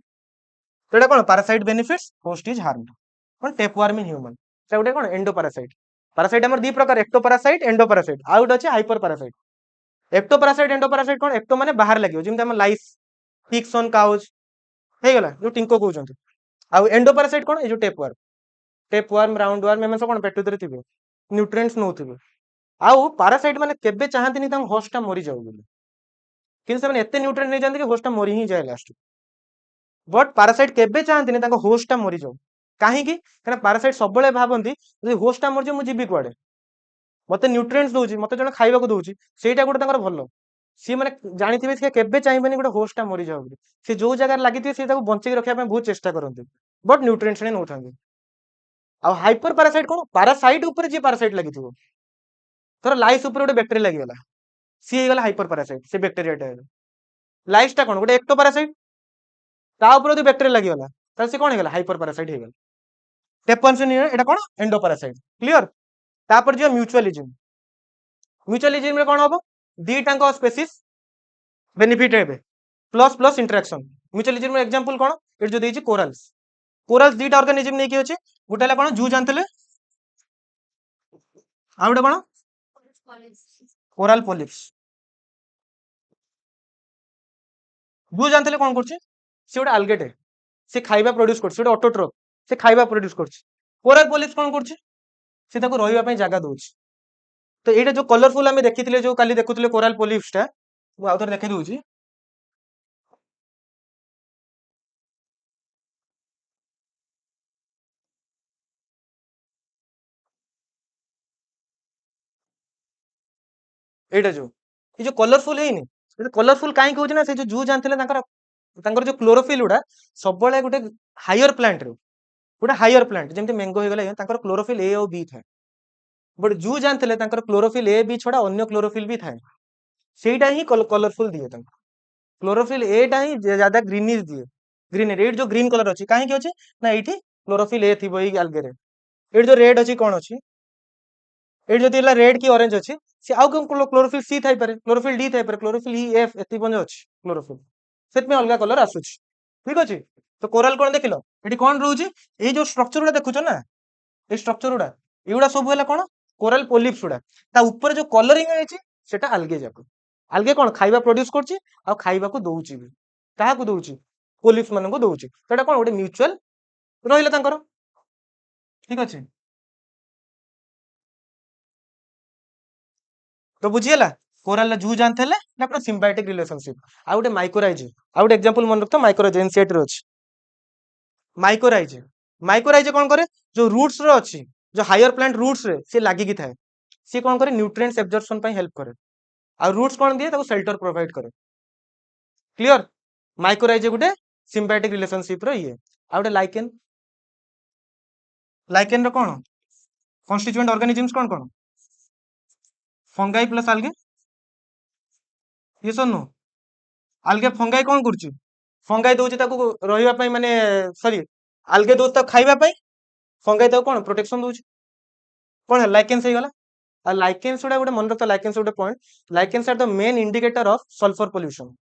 तो एटा कोन parasite benefits host is harmed कोन टेपवर्म इन ह्यूमन से उडे कोन एंडो पैरासाइट पैरासाइट हमर दी प्रकार एक्टो पैरासाइट एंडो पैरासाइट आउट अछि hyperparasite ectoparasite endoparasite कोन एक्टो माने बाहर लागियो जिम हम लाइस पिग्स ऑन काउज हे गला जो टिंको कहउछंती आ एंडो पैरासाइट कोन ए जो टेपवर्म राउंड वर्म एमे सब कोन पेट उतरे थिबे न्यूट्रिएंट्स नउथिबे आउ पैरासाइट माने केबे चाहंतिनी तम होस्ट मरि जाउ बोली किन से माने एते न्यूट्रिएंट नै जानते कि होस्ट मरि ही जाय लास्ट बट पैरासाइट केबे चाहंतिनी ताको होस्ट मरि जाउ काहे कि कना पैरासाइट सब बेले भाबंती जे होस्ट मरि जाउ मु जीबी कुआडे मते न्यूट्रिएंट्स दोउची मते जण खाइबा को दोउची सेटा गुटे ताकर भलो सी माने जानिथिबे से केबे चाहबेनी गुटे होस्ट मरि जाउ बोली से जो जगह लागिथिबे से ताको बंचे के रखिया पे बहुत चेष्टा करंती बट न्यूट्रिएंट्स नै नउथांती आ हाइपर पैरासाइट कोन पैरासाइट ऊपर जे पैरासाइट लागिथिबो तोर लाइस ऊपर गोटे बैक्टेरिया लागि गला सी हे गला हाइपर पैरासाइट से बैक्टेरिया टा लाइस टा कोन गोटे एक्टो पैरासाइट ता ऊपर जो बैक्टेरिया लागि गला त से कोन हे गला हाइपर पैरासाइट हे गला टेपन से एटा कोन एंडो पैरासाइट क्लियर तापर जो म्यूचुअलिज्म रे कोन होबो दी टांको स्पेसीज बेनिफिट हेबे प्लस प्लस इंटरेक्शन म्यूचुअलिज्म रे एग्जांपल कोन एट जो देछि कोरल्स कोरल्स दीटा ऑर्गेनिज्म नै कि अछि गोटे ला कोन जू जानतले आ गोटे कोन कोरल पोलिप्स जू जानतले कोन करछि से गोटे अलगेटे से खाइबा प्रोड्यूस करछि गोटे ऑटोट्रोफ से खाइबा प्रोड्यूस करछि कोरल पोलिप्स कोन करछि से ताको रहिबा पई जागा दोछि तो एटा जो कलरफुल हमें देखिथिले जो काली देखुथिले कोरल पोलिप्स टा मु आउथर देखै दोछि एटा जो ये जो कलरफुल हेइनी ये कलरफुल काहे कहउछि ना से जो जू जानथिले तांकर जो क्लोरोफिल उडा सब बळे गुटे हायर प्लांट रे गोटे हायर प्लांट जेमते मैंगो हे गला तांकर क्लोरोफिल ए और बी थाए बट जू जानथिले तांकर क्लोरोफिल ए बी छोडा अन्य क्लोरोफिल भी थाए सेटा ही कलरफुल दिए तांकर क्लोरोफिल ए टा ही ज्यादा ग्रीनिश दिए ग्रीन रेड जो ग्रीन कलर अछि काहे कि अछि ना एठी क्लोरोफिल ए थिबो ई अलगे रे एठ जो रेड अछि कोन अछि एठ जति ला रेड की ऑरेंज अछि से आउ कोन क्लोरोफिल सी थाई पारे क्लोरोफिल डी थाई पारे क्लोरोफिल ई एफ एति बंज अछि क्लोरोफिल सेत में अलगा कलर आसुछि ठीक अछि तो कोरल कोन देखिलो एठी कोन रहउछि ए जो स्ट्रक्चर उडा देखुछो ना ए स्ट्रक्चर उडा एउडा सब होला कोन कोराल पोलिप्स गुड़ा ता ऊपर जो कलरिंग है सेटा आल्गे जाक आल्गे कौन खाइबा प्रोड्यूस करछि आ खाइबा को दउछि भी काहा को दउछि पोलिप्स मानन को दउछि सेटा कौन गोटे म्यूचुअल रहिला तांकर ठीक अछि तो बुझिएला कोराल जू जानथेले ना पूरा सिम्बायोटिक रिलेशनशिप आ गोटे माइक्रोराइज आ गोटे एग्जांपल मन रखतो माइक्रोराइज एनसीईआरटी रो अछि माइक्रोराइज माइक्रोराइज कौन करे जो रूट्स रो अछि जो हायर प्लांट रूट्स रे से लागी की थाए से कौन करे न्यूट्रिएंट्स एब्जॉर्प्शन पे हेल्प करे आ रूट्स कौन दिए ताको शेल्टर प्रोवाइड करे क्लियर माइक्रोराइज गोटे सिम्बायोटिक रिलेशनशिप रो ये आ गोटे लाइकेन रो कौन कॉन्स्टिट्यूएंट ऑर्गेनिजम्स कौन कौन फंगाई प्लस आल्गे ये सुनो आल्गे फंगाई कौन करछि फंगाई दउछि ताको रहिबा पई माने सॉरी आल्गे दउछि ताको खाइबा पई फंगाई ताको कौन प्रोटेक्शन दउछि कौन है लाइकेन्स गला आ लाइकेन्स गुड़ा गोटे मन रखता लाइकेन्स गोटे point lichens are the main indicator of sulphur pollution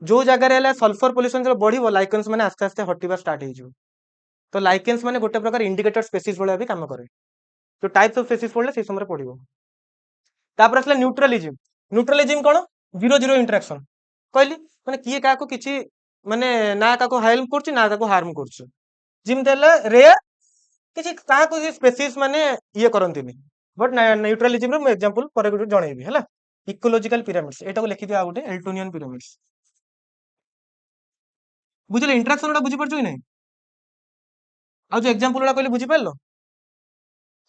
जो जगह सल्फर पोल्यूशन जो बढ़िबो लाइकेन्स माने आस्ते आस्ते हटिबा स्टार्ट हो जिवो तो लाइकेन्स माने गोटे प्रकार इंडिकेटर स्पेसीज भलिया भी काम करे तो टाइप्स ऑफ स्पेसीज पड़ले से समय पड़िबो तापर असला न्यूट्रलिज्म न्यूट्रलिज्म कोन जीरो जीरो इंटरेक्शन कहली माने किए का को किछि माने ना का को हेल्प करछि ना का को हार्म करछि जिम देला रेयर किछि का को स्पेसीज माने ये करंतिनी बट न्यूट्रलिज्म रो एग्जांपल पर गुटे जणैबी हला इकोलॉजिकल पिरामिड्स एटा को लिखि दिया गुटे एल्टोनियन पिरामिड्स बुझले इंटरेक्शन गुड़ा बुझि परछु कि नै आ जो एग्जांपल गुड़ा कहली बुझि परलो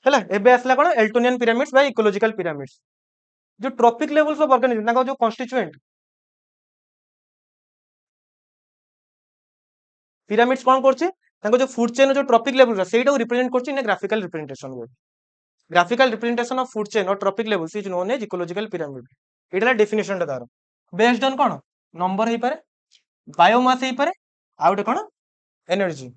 हला एबे आसला कोन Eltonian pyramids by ecological pyramids जो ट्रॉपिक लेवल्स ऑफ ऑर्गेनिज्म ताको जो कॉन्स्टिट्यूएंट पिरामिड्स कौन करछि ताको जो फूड चेन जो ट्रॉपिक लेवल सेटा को रिप्रेजेंट करछि इन ग्राफिकल रिप्रेजेंटेशन वे graphical representation of food chain और trophic levels is known as ecological pyramid एटा डेफिनेशन तार बेस्ड ऑन कोन नंबर हे पारे बायोमास हे पारे आउटे कोन एनर्जी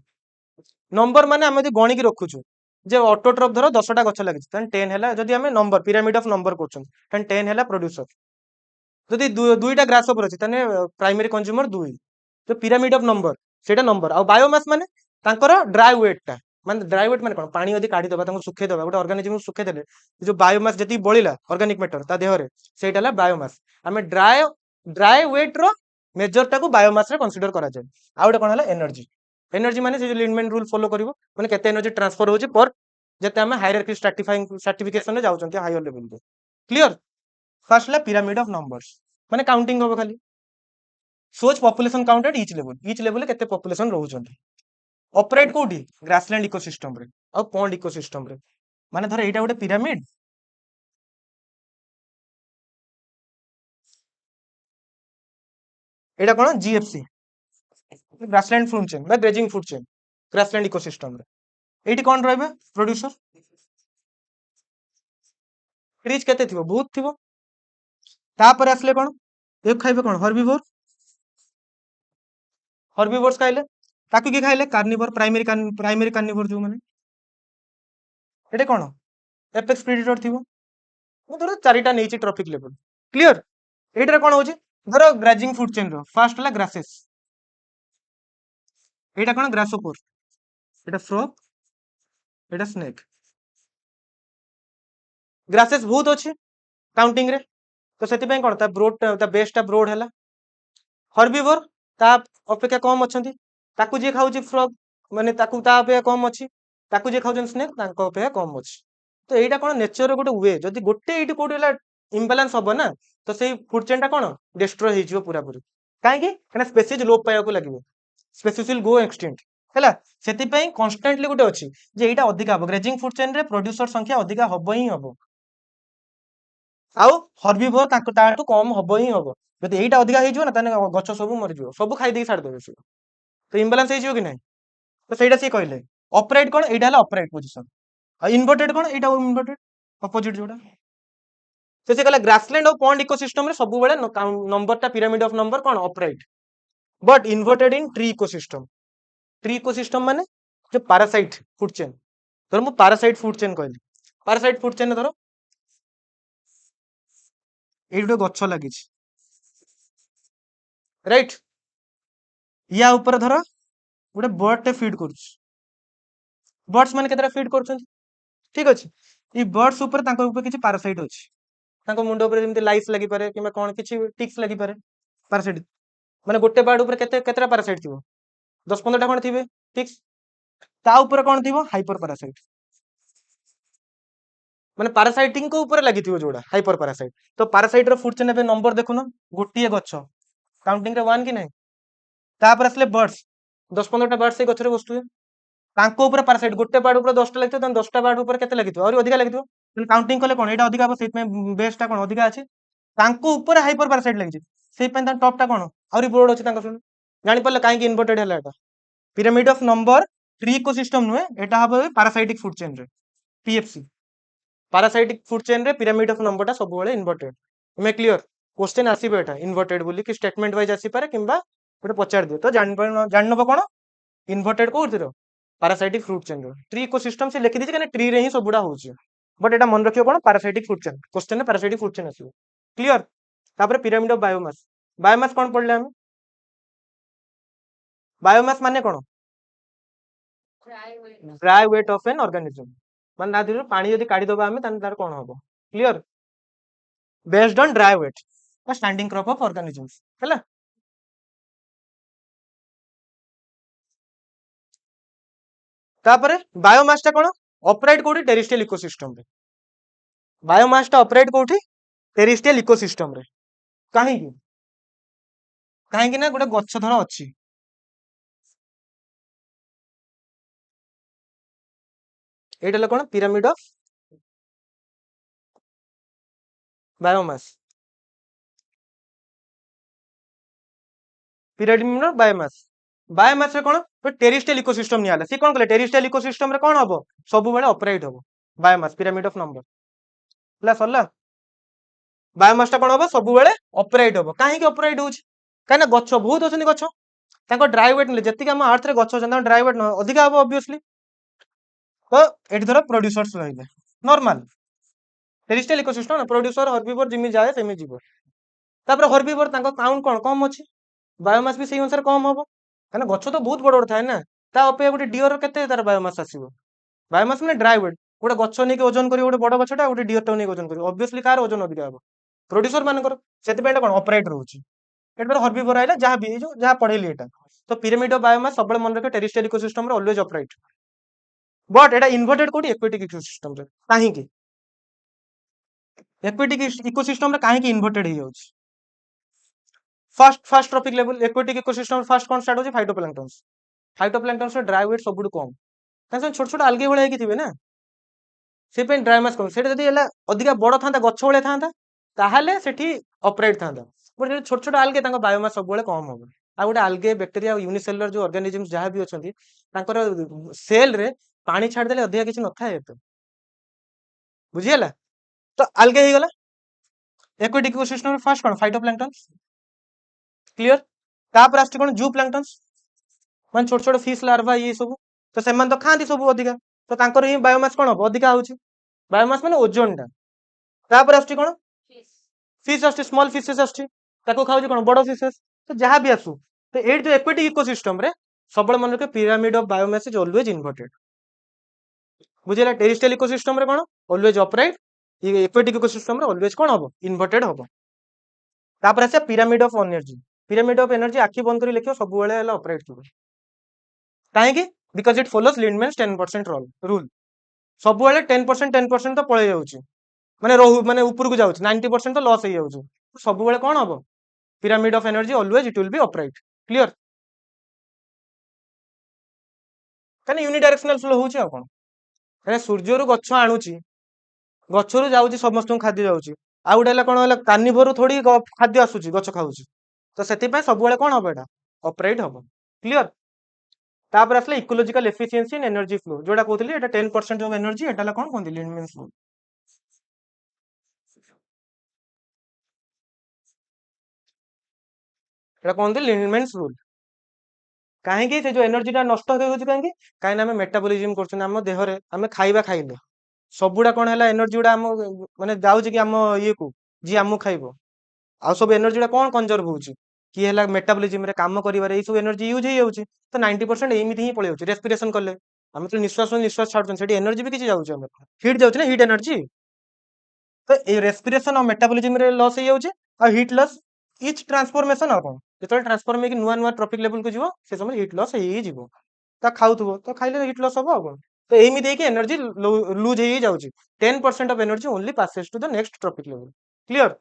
नंबर माने हम जे गणी की रखुछु जे ऑटोट्रॉप धरो 10टा गछ लागिछ तन 10 हैला जदी हमें नंबर पिरामिड ऑफ नंबर करछन तन 10 हैला प्रोड्यूसर जदी दुईटा ग्रास ऊपर अछि तने प्राइमरी कंज्यूमर 2 तो पिरामिड ऑफ नंबर सेटा नंबर आ बायोमास माने तांकर ड्राई वेट टा माने ड्राई वेट माने कोन पानी यदि काढी दबा तांको सुखे दबा गोटे ऑर्गेनिज्म सुखे देले जो बायोमास जति बळिला ऑर्गेनिक मैटर ता देह रे सेटा ला बायोमास हमें ड्राई वेट रो मेजर टा को बायोमास रे कंसीडर करा जाय आ गोटे कोन हला एनर्जी एनर्जी माने से जो लिंडमैन रूल फॉलो करिवो माने केते एनर्जी ट्रांसफर होची पर जते हमें हायरार्की स्ट्रैटिफाइंग सर्टिफिकेशन रे जाउचंती हायर लेवल पे क्लियर फर्स्ट ला पिरामिड ऑफ नंबर्स माने काउंटिंग होबो खाली सोच population count at each level केते पॉपुलेशन रहउचंती ऑपरेट कोठी ग्रासलैंड इकोसिस्टम रे और पॉन्ड इकोसिस्टम रे माने धर एटा गोटे पिरामिड एटा कोन जीएफसी ग्रासलैंड फूड चेन बा grazing food chain grassland ecosystem रे एटी कोन रहबे प्रोड्यूसर ट्रीज केते थिबो बहुत थिबो तापर आसले कोन एक खाइबे कोन हर्बिवोर्स खाइले ताकू की खाइले कार्निवोर प्राइमरी कार्निवोर जो माने एटे कोन एपेक्स प्रेडेटर थिबो मु धर चारिटा नेछि ट्रॉपिक लेवल क्लियर एटा कोन होची धर grazing food chain row first ला ग्रासेस एटा कोन ग्रासोपोर एटा फ्रॉग एटा स्नेक ग्रासेस बहुत अछि काउंटिंग रे तो सेति पय कोन ता ब्रोड ता बेस ता ब्रोड हैला हर्बिवोर ता अपेक्षा कम अछंती ताकू जे खाउची फ्रॉग माने ताकू ता अपेक्षा कम अछि ताकू जे खाउचन स्नेक ताको अपेक्षा कम अछि तो एटा कोन नेचर रो गोटे वे जदी गोटे एटी कोडला इम्बैलेंस हबो ना तो सेई फूड चेन ता कोन डिस्ट्रॉय हे जिवो पूरा पूरी काहे कि कना स्पेसीज लोप पाया को लागिवो स्पेसीज विल गो एक्सटिंक्ट हैला सेति पय कांस्टेंटली गोटे अछि जे एटा अधिका हबो ग्रेजिंग फूड चेन रे प्रोड्यूसर संख्या अधिका हबो ही हबो आउ हर्बिवोर ताको ताटू कम हबो ही हबो जदी एटा अधिका हे जिवो ना तने गछ सब मरि जिवो सब खाइ देई छाड़ देबे से तो इम्बैलेंस हे जिवो कि नै तो सेटा से कहले ऑपरेट कोन एटा हला ऑपरेट पोजीशन आ इन्वर्टेड कोन एटा इन्वर्टेड अपोजिट जोडा से कहला ग्रासलैंड और पॉन्ड इकोसिस्टम रे सब बेले नंबर ता pyramid of number cone operate but inverted in tree ecosystem माने जो पैरासाइट फूड चेन धर मु पैरासाइट फूड चेन कहली पैरासाइट फूड चेन धर एई गोटे गछ लागिछ राइट या ऊपर धर गोटे बर्ड टे फीड करूछ बर्ड्स माने केतरा फीड करछन ठीक अछि ଇ ବର୍ଡସ୍ ଉପରେ ତାଙ୍କ ଉପରେ କିଛି ପାରାସାଇଟ୍ ଅଛି, ତାଙ୍କ ମୁଣ୍ଡ ଉପରେ ଯେମିତି ଲାଇସ୍ ଲାଗିପାରେ କିମ୍ବା କଣ କିଛି ଟିକ୍ସ ଲାଗିପାରେ ପାରାସାଇଟ୍। ମାନେ ଗୋଟେ ବାର୍ଡ ଉପରେ କେତେଟା ପାରାସାଇଟ୍ ଥିବ? 10-15ଟା ଖଣ୍ଡେ ଥିବେ ଟିକ୍ସ। ତା ଉପରେ କଣ ଥିବ? Hyper parasite. ମାନେ ପାରାସାଇଟିଙ୍କ ଉପରେ ଲାଗିଥିବ ଯୋଉଟା ହାଇପର ପାରାସାଇଟ୍। ତ ପାରାସାଇଟ୍ ର ଫୁଡ୍ ଚେନ୍ ଏବେ ନମ୍ବର ଦେଖୁନ, ଗୋଟିଏ ଗଛ କାଉଣ୍ଟିଂ ରେ 1 କି ନାହିଁ। ତାପରେ ଆସିଲେ ବର୍ଡସ୍, 10-15ଟା ବାର୍ଡ ସେଇ ଗଛରେ ବସୁଥିବେ, ତାଙ୍କ ଉପରେ ପାରାସାଇଟ୍ ଗୋଟେ ବାର୍ଡ ଉପରେ 10ଟା ଲାଗିଥିବ, ତାହେଲେ 10ଟା ବାର୍ଡ ଉପରେ କେତେ ଲାଗିଥିବ? ଆହୁରି ଅଧିକା ଲାଗିଥିବ। କାଉଣ୍ଟିଂ କଲେ କଣ ଏଇଟା ଅଧିକା ହବ, ସେଇଥିପାଇଁ ବେସ୍ ଟା କଣ ଅଧିକା ଅଛି। ତାଙ୍କ ଉପରେ ହାଇପର ପାରାସାଇଟ୍ ଲାଗିଛି, ସେଇଥିପାଇଁ ତାଙ୍କ ଟପ୍ ଟା କଣ ଆହୁରି ବ୍ରଡ୍ ଅଛି ତାଙ୍କ ଶୁଣ। ଜାଣିପାରିଲେ କାହିଁକି ଇନଭର୍ଟେଡ ହେଲା ଏଟା? Pyramid of number tree ecosystem नुहे, एटा हबो पैरासाइटिक फूड चेन रे, पीएफसी। पैरासाइटिक फूड चेन रे पिरामिड ऑफ नंबर टा सब बेले इन्वर्टेड। मैं क्लियर? क्वेश्चन आसीबे एटा इन्वर्टेड बोली कि स्टेटमेंट वाइज आसी पारे किंबा गोटे पचार दियो तो जान नबो कोन इन्वर्टेड कोथिरो पैरासाइटिक फूड चेन रे। ट्री इकोसिस्टम से लिखि दिछि कने ट्री रे ही सबुडा होउछि, बट एटा मन रखियो कोन पैरासाइटिक फूड चेन, क्वेश्चन में पैरासाइटिक फूड चेन आसीबो। क्लियर? तापर पिरामिड ऑफ बायोमास, बायोमास कोन पढले हम? बायोमास माने कोन? Dry weight of an organism, मान ना दिरो पानी यदि काढी दबा हमें तान तार कोन हबो? Clear? Based on dry weight बा स्टैंडिंग क्रॉप ऑफ ऑर्गेनिजम्स हैला। तापरे बायोमास टा कोन ऑपरेट कोठी? टेरिस्ट्रियल इकोसिस्टम रे। बायोमास टा ऑपरेट कोठी? टेरिस्ट्रियल इकोसिस्टम रे। काहे की? काहे की ना गोटे गच्छ धर अछि, एटा ल कोन pyramid of biomass, pyramid of biomass. Biomass रे कोन टेरिस्ट्रियल इकोसिस्टम नियाला, सी कोन कहले टेरिस्ट्रियल इकोसिस्टम रे कोन हबो? सब बेले ऑपरेट हबो बायोमास पिरामिड ऑफ नंबर ला सरला। बायोमास टा कोन हबो? सब बेले ऑपरेट हबो। काहे की ऑपरेट होउछि? काहे ना गच्छ बहुत अछन, गच्छ ताको ड्राई वेट ने जति हम अर्थ रे गच्छ अछन ताको ड्राई वेट न अधिका हबो ऑब्वियसली। तो एठी धर प्रोड्यूसर्स रहिबे नॉर्मल टेरिस्ट्रियल इकोसिस्टम ना, प्रोड्यूसर हर्बिवर जिमि जाए सेमि जीवो। तापर हर्बिवर ताको काउंट कोन कम अछि, बायोमास भी सेही अनुसार कम हबो, काहे ना गच्छ तो बहुत बड़ बड़ थाए ना। ता अपेक्षा गोटे डियर केते तार बायोमास आसीबो? बायोमास माने ड्राई वेट, गोटे गच्छ नै के ओजन करी गोटे बड़ गच्छटा गोटे डियर टा नै ओजन करी ऑब्वियसली कार ओजन अधिका हबो? प्रोड्यूसर मानकर। सेति पे कोन ऑपरेट रहउछि, एट पर हर्बिवर आइला जहा भी जो जहा पढेली एटा। तो पिरामिड ऑफ बायोमास सबले मन रखे टेरिस्ट्रियल इकोसिस्टम रे ऑलवेज ऑपरेट, बट एटा इन्वर्टेड कोठी? एक्वेटिक इकोसिस्टम रे। काहे की एक्वेटिक इकोसिस्टम रे काहे की इन्वर्टेड हे जाउछि? First trophic level aquatic ecosystem first कौन स्टार्ट होची? फाइटोप्लैंक्टन्स। फाइटोप्लैंक्टन्स रे ड्राई वेट सबुठु कम, तासे छोट छोट आल्गे भले हेकी थिबे ना, से पे ड्राई मास कम। सेटा जदी हला अधिका बड़ थांता गच्छ भले थांता ताहाले सेठी ऑपरेट थांता, बट जे छोट छोट आल्गे तांको बायोमास सब बेले कम होबो। आ गोटे आल्गे बैक्टीरिया यूनिसेलुलर जो ऑर्गेनिजम्स जहा भी अछंती तांकर सेल रे पानी छाड़ देले अधिका किछि नथाय एते, बुझियला? तो आल्गे हे गला एक्वेटिक इकोसिस्टम रे फर्स्ट कोन फाइटोप्लैंक्टन्स। क्लियर? तापर आस्ते कोन जू प्लैंक्टन्स, मान छोट छोट फिश लार्वा ये सब, तो सेमान तो खांती सब अधिका, तो तांकर ही बायोमास कोन हबो? अधिका होची। बायोमास माने ओजन टा। तापर आस्ते कोन फिश आस्ते, स्मॉल फिशेस आस्ते, ताको खाउची कोन बड़ फिशेस। तो जहा भी आसु, तो एट जो एक्वेटिक इकोसिस्टम रे सबले मन रखे pyramid of biomass is always inverted. बुझिला? टेरिस्ट्रियल इकोसिस्टम रे कोन ऑलवेज ऑपरेट, एक्वेटिक इकोसिस्टम रे ऑलवेज कोन हबो? इन्वर्टेड हबो। तापर आसे pyramid of energy, pyramid of energy आखि बंद करी लिखियो सब बेले हला ऑपरेट थिबो। काहे की? Because it follows Lindeman's 10% rule. सब बेले 10% तो पळे जाउची, माने रहु माने ऊपर को जाउची, 90% तो लॉस हे जाउची। सब बेले कोन हबो? Pyramid of energy always it will be operate. Clear? काने यूनिडायरेक्शनल फ्लो होउची आ कोन, अरे सूर्य रु गच्छ आणुची, गच्छ रु जाउची समस्त खाद्य जाउची, आ उडे हला कोन हला कार्निवोर थोड़ी खाद्य आसुची गच्छ खाउची, तो सेति पे सब बेले कोन हबो? एटा ऑपरेट हबो। क्लियर? तापर आसले इकोलॉजिकल एफिशिएंसी इन एनर्जी फ्लो, जोडा कहउतली एटा 10% of energy, Etah La cone cone लिंडमैन्स rule. Etah cone लिंडमैन्स rule. काहे की से जो एनर्जी टा नष्ट हो होची, काहे की काहे ना हम मेटाबॉलिज्म करछन हम देह रे, हम खाइबा खाइले सबुडा कोन हला एनर्जी उडा हम माने जाउची कि हम ये को जी हम खाइबो, आ सब एनर्जी उडा कोन कंजर्व होची कि हला मेटाबॉलिज्म रे काम करिवारे, ए सब एनर्जी यूज हे जाउची। तो 90% एमिति ही पळे जाउची रेस्पिरेशन करले, ଆମେ ତ ନିଶ୍ୱାସ ଛାଡୁଛନ୍ତି ସେଠି ଏନର୍ଜି ବି କିଛି ଯାଉଛି ଆମର ହିଟ୍ ଯାଉଛି ନା ହିଟ୍ ଏନର୍ଜି ତ ଏଇ ରେସ୍ପିରେସନ ଆଉ ମେଟାବଲିଜିମ ରେ ଲସ୍ ହେଇଯାଉଛି ଆଉ ହିଟ୍ ଲସ୍ ଇଚ୍ ଟ୍ରାନ୍ସଫର୍ମେସନ ଆଉ କଣ ଯେତେବେଳେ ଟ୍ରାନ୍ସଫର୍ମ ହେଇକି ନୂଆ ନୂଆ ଟ୍ରପିକ ଲେଭେଲକୁ ଯିବ ସେ ସମୟରେ ହିଟ୍ ଲସ୍ ହେଇଯିବ ତା ଖାଉଥିବ ତ ଖାଇଲେ ହିଟ୍ ଲସ୍ ହବ ଆଉ କଣ ତ ଏମିତି ହେଇକି ଏନର୍ଜି ଲୁଜ ହେଇ ଯାଉଛି 10% of energy only passes to the next tropic level clear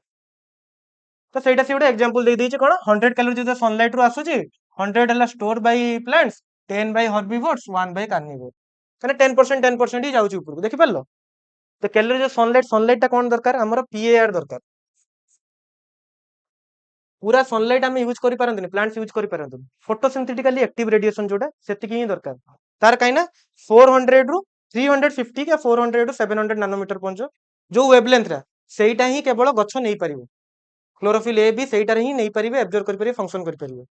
ତ ସେଇଟା ସେ ଗୋଟେ ଏକ୍ସାମ୍ପଲ ଦେଇଛି କଣ 100 କ୍ୟାଲୋରି ଯଦି ସନଲାଇଟ ରୁ ଆସୁଛି 100 ହେଲା ଷ୍ଟୋର ବାଇ ପ୍ଲାଣ୍ଟସ୍ 10 ବାଇ ହର୍ବିଭୋର୍ସ 1 ବାଇ କାର୍ନିଭୋର ମାନେ 10% ହିଁ ଯାଉଛି ଉପରକୁ ଦେଖିପାରିଲ ତ କ୍ୟାଲୋରି ଯୋଉ ସନଲାଇଟ ଟା କଣ ଦରକାର ଆମର ପିଏଆର ଦରକାର ପୁରା ସନଲାଇଟ ଆମେ ୟୁଜ କରିପାରନ୍ତିନି ପ୍ଲାଣ୍ଟସ ୟୁଜ କରିପାରନ୍ତିନି ଫଟୋସିନ୍ଥେଟିକାଲି ଆକ୍ଟିଭ ରେଡିଏସନ ଯୋଉଟା ସେତିକି ହିଁ ଦରକାର ତାର କାହିଁ ନା 400 ରୁ 350 କି 400 ରୁ 700 ନାନୋମିଟର ପର୍ଯ୍ୟନ୍ତ ଯୋଉ ୱେଭଲେନ୍ଥ ଟା ସେଇଟା ହିଁ କେବଳ ଗଛ ନେଇପାରିବ କ୍ଲୋରୋଫିଲ ଏ ବି ସେଇଟାରେ ହିଁ ନେଇପାରିବେ ଆବଜର୍ଭ କରିପାରିବେ ଫଙ୍କସନ କରିପାରିବେ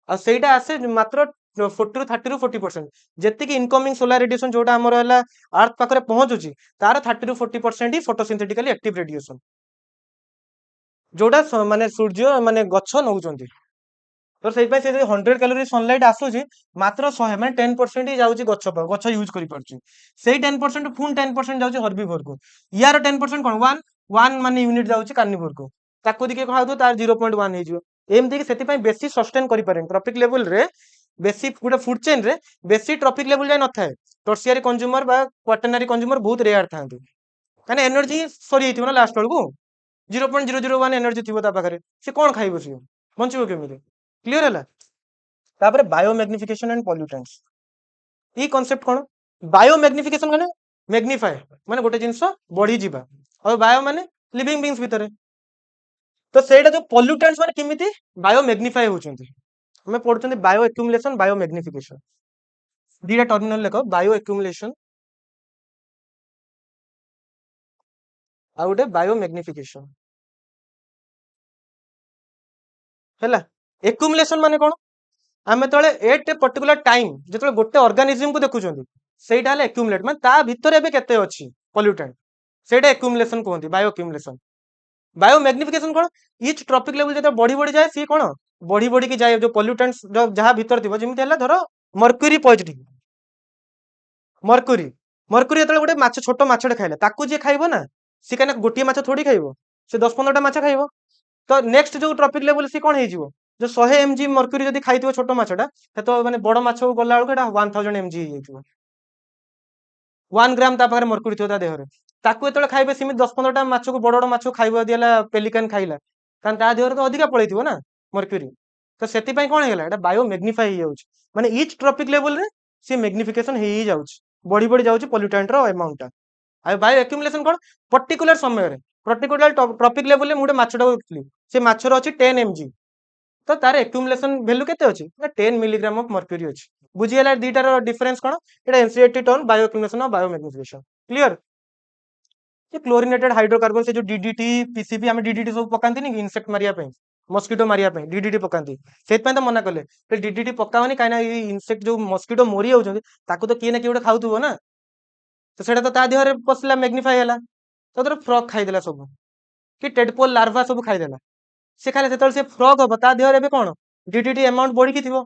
ଆଉ ସେଇଟା ଆସେ ମାତ୍ର 30 ରୁ 40% ଯେତିକି ଇନକମିଂ ସୋଲାର ରେଡିଏସନ ଯୋଉଟା ଆମର ହେଲା ଆର୍ଥ ପାଖରେ ପହଞ୍ଚୁଛି ତାର 30 ରୁ 40% ହିଁ ଫଟୋସିନ୍ଥେଟିକାଲି ଆକ୍ଟିଭ ରେଡିଏସନ ଯୋଉଟା ମାନେ ସୂର୍ଯ୍ୟ ମାନେ ଗଛ ନଉଛନ୍ତି ତ ସେଇଥିପାଇଁ ସେ ଯଦି 100 କ୍ୟାଲୋରି ସନଲାଇଟ ଆସୁଛି ମାତ୍ର 100 ମାନେ 10% ହିଁ ଯାଉଛି ଗଛ ୟୁଜ କରିପାରୁଛି ସେଇ 10% ପୁଣି 10% ଯାଉଛି ହର୍ବିଭୋରକୁ ୟାର 10% କଣ ୱାନ୍ ମାନେ ୟୁନିଟ ଯାଉଛି କାର୍ନିଭୋରକୁ ତାକୁ ଟିକେ ଖାଉଥିବ ତାର 0.1 ହେଇଯିବ ଏମିତି କି ସେଥିପାଇଁ ବେଶୀ ସଷ୍ଟେନ କରିପାରେନି ଟ୍ରପିକ ଲେଭେଲରେ ବେଶୀ ଗୋଟେ ଫୁଡ ଚେନ ରେ ବେଶୀ ଟ୍ରପିକ ଲେଭେଲ ଯାଇ ନଥାଏ ଟର୍ସିଆରୀ କଞ୍ଜୁମର ବା କ୍ୱାଟରନାରୀ କଞ୍ଜୁମର ବହୁତ ରେୟାର ଥାନ୍ତି କାହିଁକି ଏନର୍ଜି ସରିଯାଇଥିବ ନା ଲାଷ୍ଟ ବେଳକୁ 0.001 ଏନର୍ଜି ଥିବ ତା ପାଖରେ ସେ କଣ ଖାଇବ ସିଏ ବଞ୍ଚିବ କେମିତି କ୍ଲିୟର ହେଲା ତାପରେ ବାୟୋମ୍ୟାଗ୍ନିଫିକେସନ ଆଣ୍ଡ ପଲ୍ୟୁଟେଣ୍ଟସ ଏଇ କନସେପ୍ଟ କଣ ବାୟୋମ୍ୟାଗ୍ନିଫିକେସନ ମାନେ ମ୍ୟାଗ୍ନିଫାଏ ମାନେ ଗୋଟେ ଜିନିଷ ବଢିଯିବା ଆଉ ବାୟୋ ମାନେ ଲିଭିଂ ବିଙ୍ଗସ୍ ଭିତରେ ତ ସେଇଟା ଯୋଉ ପଲ୍ୟୁଟେଣ୍ଟସ ମାନେ କେମିତି ବାୟୋମ୍ୟାଗ୍ନିଫାଏ ହଉଛନ୍ତି ଆମେ ପଢୁଛନ୍ତି ବାୟୋ ଏକ୍ୟୁମୁଲେସନ ବାୟୋ ମ୍ୟାଗ୍ନିଫିକେସନ ଦିଟା ଟର୍ମିନାଲ ଲେଖ ବାୟୋ ଏକ୍ୟୁମୁଲେସନ ଆଉ ଗୋଟେ ବାୟୋ ମ୍ୟାଗ୍ନିଫିକେସନ ହେଲା ଏକ୍ୟୁମୁଲେସନ ମାନେ କଣ ଆମେ ଯେତେବେଳେ ଏଟ୍ ପର୍ଟିକୁଲାର ଟାଇମ ଯେତେବେଳେ ଗୋଟେ ଅର୍ଗାନିଜିମକୁ ଦେଖୁଛନ୍ତି ସେଇଟା ହେଲା ଏକ୍ୟୁମୁଲେଟ ମାନେ ତା ଭିତରେ ଏବେ କେତେ ଅଛି ପଲ୍ୟୁଟେଣ୍ଟ ସେଇଟା ଏକ୍ୟୁମୁଲେସନ କୁହନ୍ତି ବାୟୋ ଏକ୍ୟୁମୁଲେସନ ବାୟୋ ମ୍ୟାଗ୍ନିଫିକେସନ କଣ ଇଚ୍ ଟ୍ରପିକ ଲେଭେଲ ଯେତେବେଳେ ବଢି ବଢି ଯାଏ ସିଏ କଣ ବଢି ବଢିକି ଯାଏ ଯୋଉ ପଲ୍ୟୁଟେଣ୍ଟ ଯାହା ଭିତରେ ଥିବ ଯେମିତି ହେଲା ଧର ମର୍କ୍ୟୁରୀ ପଜିଟିଭ ମର୍କ୍ୟୁରୀ ମର୍କ୍ୟୁରୀ ଯେତେବେଳେ ଗୋଟେ ମାଛ ଛୋଟ ମାଛଟେ ଖାଇଲା ତାକୁ ଯିଏ ଖାଇବ ନା ସିଏ କାହିଁକିନା ଗୋଟିଏ ମାଛ ଥୋଡି ଖାଇବ ସେ 10-15ଟା ମାଛ ଖାଇବ ତ ନେକ୍ସଟ ଯୋଉ ଟ୍ରପିକ ଲେଭେଲ ସିଏ କଣ ହେଇଯିବ ଯୋଉ 100 mg ମର୍କ୍ୟୁରୀ ଯଦି ଖାଇଥିବ ଛୋଟ ମାଛଟା ସେ ତ ମାନେ ବଡ ମାଛକୁ ଗଲା ବେଳକୁ ଏଟା 1000 mg ହେଇଯାଇଥିବ 1 ଗ୍ରାମ ତା ପାଖରେ ମର୍କ୍ୟୁରୀ ଥିବ ତା ଦେହରେ ତାକୁ ଯେତେବେଳେ ଖାଇବେ ସେମିତି 10-15ଟା ମାଛକୁ ବଡ ବଡ ମାଛକୁ ଖାଇବା ଯଦି ହେଲା ପେଲିକାନ ଖାଇଲା କାରଣ ତା ଦେହରେ ତ ଅଧିକା ପଳେଇଥିବ ନା ମର୍କ୍ୟୁରୀ ତ ସେଥିପାଇଁ କଣ ହେଇଗଲା ଏଟା ବାୟୋ ମ୍ୟାଗ୍ନିଫାଇ ହେଇଯାଉଛି ମାନେ ଇଚ୍ ଟ୍ରପିକ ଲେଭେଲରେ ସେ ମ୍ୟାଗ୍ନିଫିକେସନ ହେଇ ଯାଉଛି ବଢି ବଢି ଯାଉଛି ପଲ୍ୟୁଟାଣ୍ଟର ଆମାଉଣ୍ଟ ଟା ଆଉ ବାୟୋ ଆକ୍ୟୁମୁଲେସନ କଣ ପର୍ଟିକୁଲାର ସମୟରେ ପର୍ଟିକୁଲାର ଟ୍ରପିକ ଲେଭେଲରେ ମୁଁ ଗୋଟେ ମାଛଟାକୁ ଦେଖିଲି ସେ ମାଛର ଅଛି 10 mg ତ ତାର ଆକ୍ୟୁମୁଲେସନ ଭ୍ୟାଲୁ କେତେ ଅଛି ନା 10 ମିଲିଗ୍ରାମ ଅଫ ମର୍କ୍ୟୁରୀ ଅଛି ବୁଝିଗଲା ଦିଟାର ଡିଫରେନ୍ସ କଣ ଏଟା ଏନସିଇଆରଟି ଟର୍ମ ବାୟୋ ଆକ୍ୟୁମୁଲେସନ ଆଉ ବାୟୋ ମ୍ୟାଗ୍ନିଫିକେସନ କ୍ଲିୟର ଯେ କ୍ଲୋରିନେଟେଡ ହାଇଡ୍ରୋକାର୍ବନ ସେ ଯୋଉ ଡିଡିଟି ପିସିପି ଆମେ ଡିଡିଟି ସବୁ ପକାନ୍ତିନି କି ଇନସେକ୍ଟ ମାରିବା ପାଇଁ ମସ୍କିଟୋ ମାରିବା ପାଇଁ ଡିଡିଟି ପକାନ୍ତି ସେଇଥିପାଇଁ ତ ମନା କଲେ ଡିଡିଟି ପକାଅନି କାହିଁକି ନା ଏଇ ଇନସେକ୍ଟ ଯୋଉ ମସ୍କିଟୋ ମରି ଯାଉଛନ୍ତି ତାକୁ ତ କିଏ ନା କିଏ ଗୋଟେ ଖାଉଥିବ ନା ତ ସେଇଟା ତ ତା ଦେହରେ ପଶିଲା ମ୍ୟାଗ୍ନିଫାଇ ହେଲା ତ ଧର ଫ୍ରଗ ଖାଇଦେଲା ସବୁ କି ଟେଡପୋଲ ଲାର୍ଭା ସବୁ ଖାଇଦେଲା ସେ ଖାଇଲେ ଯେତେବେଳେ ସେ ଫ୍ରଗ ହବ ତା ଦେହରେ ଏବେ କଣ ଡିଡିଟି ଆମାଉଣ୍ଟ ବଢିକି ଥିବ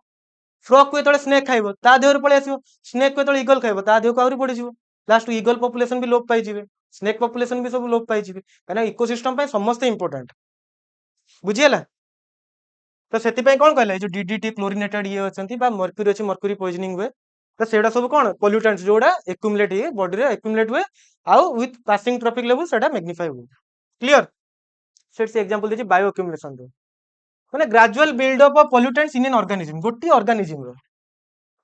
ଫ୍ରଗ କୁ ଯେତେବେଳେ ସ୍ନେକ୍ ଖାଇବ ତା ଦେହରେ ପଳେଇ ଆସିବ ସ୍ନେକ୍ କୁ ଯେତେବେଳେ ଇଗଲ ଖାଇବ ତା ଦେହକୁ ଆହୁରି ବଢିଯିବ ଲାଷ୍ଟ ଇଗଲ ପପୁଲେସନ ବି ଲୋପ ପାଇଯିବେ ସ୍ନେକ୍ ପପୁଲେସନ ବି ସବୁ ଲୋପ ପାଇଯିବେ କାହିଁକିନା ଇକୋସିଷ୍ଟମ ପାଇଁ ସମସ୍ତେ ଇମ୍ପୋର୍ଟାଣ୍ଟ ବୁଝିହେଲା ତ ସେଥିପାଇଁ କଣ କହିଲା ଏଇ ଯୋଉ ଡିଡିଟି କ୍ଲୋରିନେଟେଡ ଇଏ ଅଛନ୍ତି ବା ମର୍କ୍ୟୁରୀ ଅଛି ମର୍କ୍ୟୁରୀ ପଏଜନିଂ ହୁଏ ତ ସେଇଟା ସବୁ କଣ ପଲ୍ୟୁଟାଣ୍ଟ ଯୋଉଟା ଏକ୍ୟୁମୁଲେଟ ହୁଏ ବଡିରେ ଏକ୍ୟୁମୁଲେଟ ହୁଏ ଆଉ ୱିଥ ପାସିଂ ଟ୍ରପିକ ଲେଭେଲ ସେଟା ମ୍ୟାଗ୍ନିଫାଇ ହୁଏ କ୍ଲିୟର ସେଠି ସେ ଏକ୍ସାମ୍ପଲ ଦେଇଛି ବାୟୋ ଆକ୍ୟୁମୁଲେସନ ମାନେ gradual buildup of pollutants in an organism ଗୋଟିଏ ଅର୍ଗାନିଜମର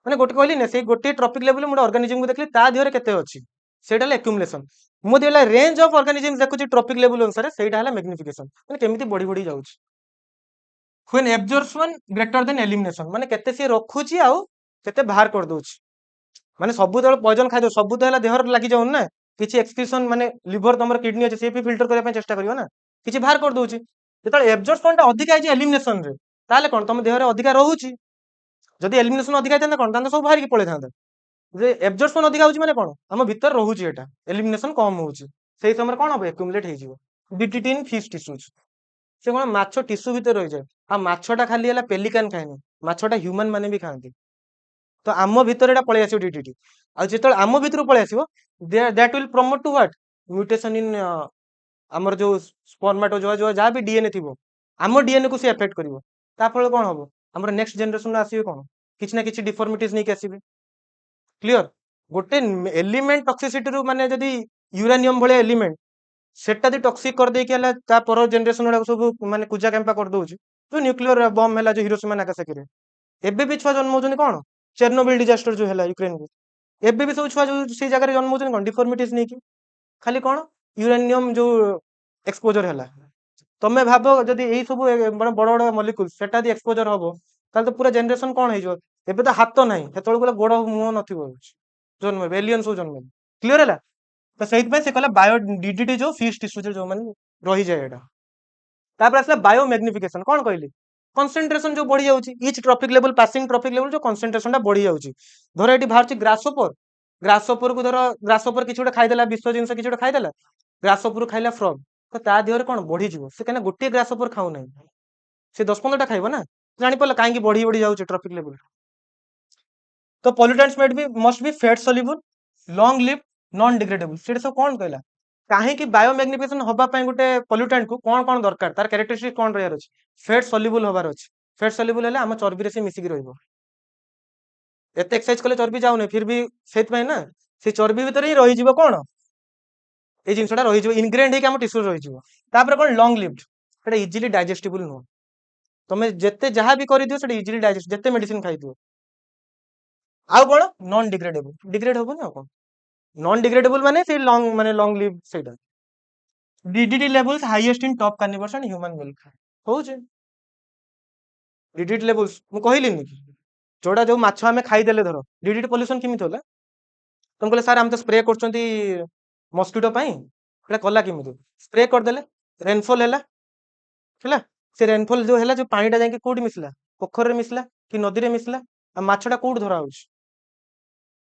ମାନେ ଗୋଟେ କହିଲି ନା ସେଇ ଗୋଟେ ଟ୍ରପିକ ଲେଭେଲ ମୁଁ ଗୋଟେ ଅର୍ଗାନିଜମକୁ ଦେଖିଲି ତା ଦେହରେ କେତେ ଅଛି ସେଇଟା ହେଲା ଆକ୍ୟୁମୁଲେସନ ମୁଁ ଯଦି ହେଲା ରେଞ୍ଜ ଅଫ ଅର୍ଗାନିଜମ ଦେଖୁଛି ଟ୍ରପିକ ଲେଭେଲ ଅନୁସାରେ ସେଇଟା ହେଲା ମ୍ୟାଗ୍ନିଫିକେସନ ମାନେ କେମିତି ବଢି ବଢି ଯାଉଛି ହୁଏନ୍ এবଜର୍ପସନ ଗ୍ରେଟର ଦେନ ଏଲିମିନେସନ ମାନେ କେତେ ସିଏ ରଖୁଛି ଆଉ କେତେ ବାହାର କରିଦଉଛି ମାନେ ସବୁତେବେଳେ ପଏଜନ ଖାଇଦଉ ସବୁ ତ ହେଲା ଦେହରେ ଲାଗିଯାଉନି ନା କିଛି ଏକ୍ସକ୍ରିସନ ମାନେ ଲିଭର ତମର କିଡନୀ ଅଛି ସେ ବି ଫିଲ୍ଟର କରିବା ପାଇଁ ଚେଷ୍ଟା କରିବ ନା କିଛି ବାହାର କରିଦଉଛି ଯେତେବେଳେ এবଜର୍ପସନ ଟା ଅଧିକା ହେଇଛି ଏଲିମିନେସନ ରେ ତାହେଲେ କଣ ତମ ଦେହରେ ଅଧିକା ରହୁଛି ଯଦି ଏଲିମିନେସନ ଅଧିକା ହେଇଥାନ୍ତା କଣ ତାହେଲେ ସବୁ ବାହାରିକି ପଳେଇଥାନ୍ତା ଯେ এবଜର୍ପସନ ଅଧିକା ହଉଛି ମାନେ କଣ ଆମ ଭିତରେ ରହୁଛି ଏଟା ଏଲିମିନେସନ କମ ହଉଛି ସେଇ ସମୟରେ କଣ ହବ ଏକ୍ୟୁମୁଲେଟ ହେଇଯିବ ଡିଟିଟି ଇନ ଫିଶ ଟିସ୍ୟୁଜ ସେ କଣ ମାଛ ଟିସ୍ୟୁ ଭିତରେ ରହିଯାଏ ଆଉ ମାଛଟା ଖାଲି ହେଲା ପେଲିକାନ ଖାଏନି ମାଛଟା ହ୍ୟୁମାନ ମାନେ ବି ଖାଆନ୍ତି तो आम भितर एटा पळै आसीबो DDT आ जेतल आम भितर पळै आसीबो that will promote to what mutation in हमर जो स्पर्माटोजोआ जो जहाँ भी डीएनए थिबो आम डीएनए को से अफेक्ट करिवो ता फल कोन हबो हमर नेक्स्ट जनरेशन आसीबे कोन किछ ना किछ डिफॉर्मिटीज नै के आसीबे क्लियर गोटे एलिमेंट टॉक्सिसिटी रु माने जदी यूरेनियम भले एलिमेंट सेटा दी टॉक्सिक कर दे के हला ता पर जनरेशन वाला सब माने कुजा कैंपा कर दोउची जो न्यूक्लियर बम हला जो हिरोशिमा नागासाकी रे एबे भी छुआ जन्म होजन कोन चेर्नोबिल डिजास्टर जो हला यूक्रेन को एबे भी सब छुआ जो से जगह रे जन्म होजन कोन डिफॉर्मिटीज नै की खाली कोन यूरेनियम जो एक्सपोजर हला तमे भाबो जदी एई सब बड़ बड़ मॉलिक्यूल सेटा दी एक्सपोजर हबो ताल तो पूरा जनरेशन कोन हेजो एबे तो हाथ तो नाही हेतळ को गोड़ मुंह नथिबो जन्म एलियन सब जन्म क्लियर हला तो सहित पे से कहला बायो डीडीटी जो फिश टिश्यू जो माने रही जाय एटा तापर आसला बायो मैग्निफिकेशन कोन कहली कंसंट्रेशन जो बढ़ी जाउची each trophic level passing trophic level जो कंसंट्रेशन टा बढ़ी जाउची धर एटी बाहरची ग्रासोपर को धर ग्रासोपर किछ खाई देला विश्व जिंस किछ खाई देला ग्रासोपर खाइला फ्रॉग तो ता देहर कोन बढ़ी जीवो से कने गोटे ग्रासोपर खाउ नै से 10-15 टा खाइबो ना जानि पड़ला काहे की बढ़ी बढ़ी जाउची ट्रॉपिक लेवल तो pollutants must be fat soluble long live non degradable सेटा सब कोन कहला काहे की बायो मैग्निफिकेशन होबा पय गोटे पोल्यूटेंट को कोन दरकार तार कैरेक्टरिस्टिक कोन रहर अछि फैट सॉल्युबल होबार अछि फैट सॉल्युबल हेले हम चर्बी रे से मिसिक रहइबो एते एक्सरसाइज कले चर्बी जाउ नै फिर भी सेत पय ना से चर्बी भीतर ही रहि जीवो कोन ए जिंसटा रहि जीवो इनग्रेंड हे कि हम टिश्यू रहि जीवो तापर कोन लॉन्ग लिव्ड सेटा इजीली डाइजेस्टेबल नो तमे जत्ते जहां भी करि दियो सेटा इजीली डाइजेस्ट जत्ते मेडिसिन खाइ दियो आउ कोन नॉन डिग्रेडेबल डिग्रेड होबो ना कोन नॉन डिग्रेडेबल माने लॉन्ग लिव सेटा DDT levels highest in top carnivores and human milk होउचे डीडीटी लेवल्स मु कहिलिनी कि जोड़ा जो माछ हमें खाई देले धर डीडीटी पोल्यूशन किमित होला तुम कहले सर हम तो स्प्रे करछंती मस्किटो पई एटा कला किमित स्प्रे कर देले रेनफॉल हैला से रेनफॉल जो हैला जो पानीटा जाके कोडी मिसला पोखर रे मिसला कि नदी रे मिसला आ माछटा कोड धरा होउछ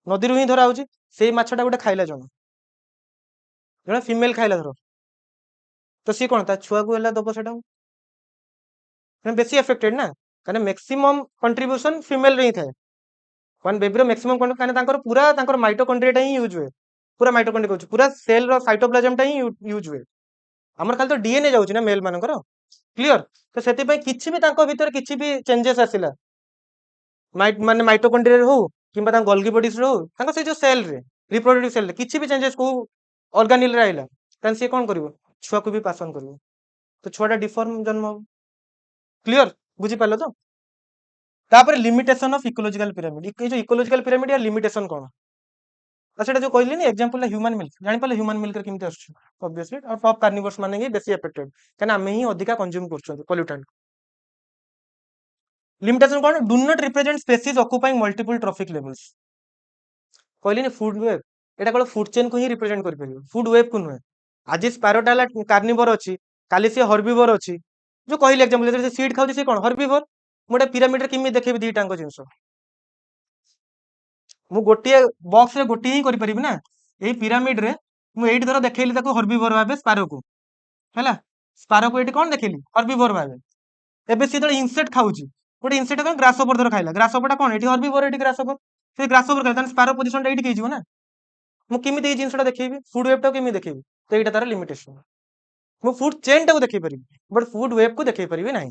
नदी रू ही धरा होउछ सेई माछटा गोटे खाइला जण फीमेल खाइला धर तो सी कोन ता छुआ को हैला दबो सेटा बेसी अफेक्टेड ना काने मैक्सिमम कंट्रीब्यूशन फीमेल रे ही थाए वन बेबी रो मैक्सिमम कोन काने तांकर पूरा तांकर माइटोकॉन्ड्रिया ही यूज हुए पूरा माइटोकॉन्ड्रिया कहू पूरा सेल रो साइटोप्लाज्म टा ही यूज हुए हमर खाली तो डीएनए जाउछ ना मेल मानकर क्लियर तो सेति पय किछि भी तांको भीतर किछि भी चेंजेस आसिला माने माइटोकॉन्ड्रिया हो किंबा तां गोल्गी बॉडीज रो तांको से जो सेल रे रिप्रोडक्टिव सेल रे किछि भी चेंजेस को ऑर्गेनिल रे आइला तन से कोन करबो छुआ को भी पासन करबो तो छुआटा डिफॉर्म जन्म क्लियर बुझी पालो तो तापर लिमिटेशन ऑफ इकोलॉजिकल पिरामिड ये जो इकोलॉजिकल पिरामिड या लिमिटेशन कोन सेटा जो कहली नि एग्जांपल ह्यूमन मिल्क जानि पाले ह्यूमन मिल्क केमते आछी ऑब्वियसली और टॉप कार्निवोर्स माने ही बेसी अफेक्टेड कना हमें ही अधिका कंज्यूम करछन पोल्यूटेंट लिमिटेशन कोन do not represent species occupying multiple trophic levels कहली नि फूड वेब एटा कोन फूड चेन को ही रिप्रेजेंट कर परियो फूड वेब को नुहे आज स्पैरोटा कार्निवोर अछि काली से हर्बिवोर अछि जो कहली एग्जांपल जे सीड खाउछि से कोन हर्बिवोर मोटे पिरामिड रे किमि देखेबि दीटांको जिंस मु गोटे बॉक्स रे गोटे ही करि परिबि ना एई पिरामिड रे मु एइट धर देखेली ताको हर्बिवोर भाबे स्पैरो को हैला स्पैरो को एटी कोन देखेली हर्बिवोर भाबे एबे सी तळे इंसेक्ट खाउछि गोटे इंसेक्ट कोन ग्रासहोपर धर खाइला ग्रासहोपर टा कोन एटी हर्बिवोर एटी ग्रासहोपर से ग्रासहोपर खाइला तन स्पैरो पोजीशन टा एटी के जिवो ना मु किमिति ए जिंसटा देखेबि फूड वेब टा किमि देखेबि तो एटा तार लिमिटेशन मु फूड चेन टा को देखै परिबि बट फूड वेब को देखै परिबि नाही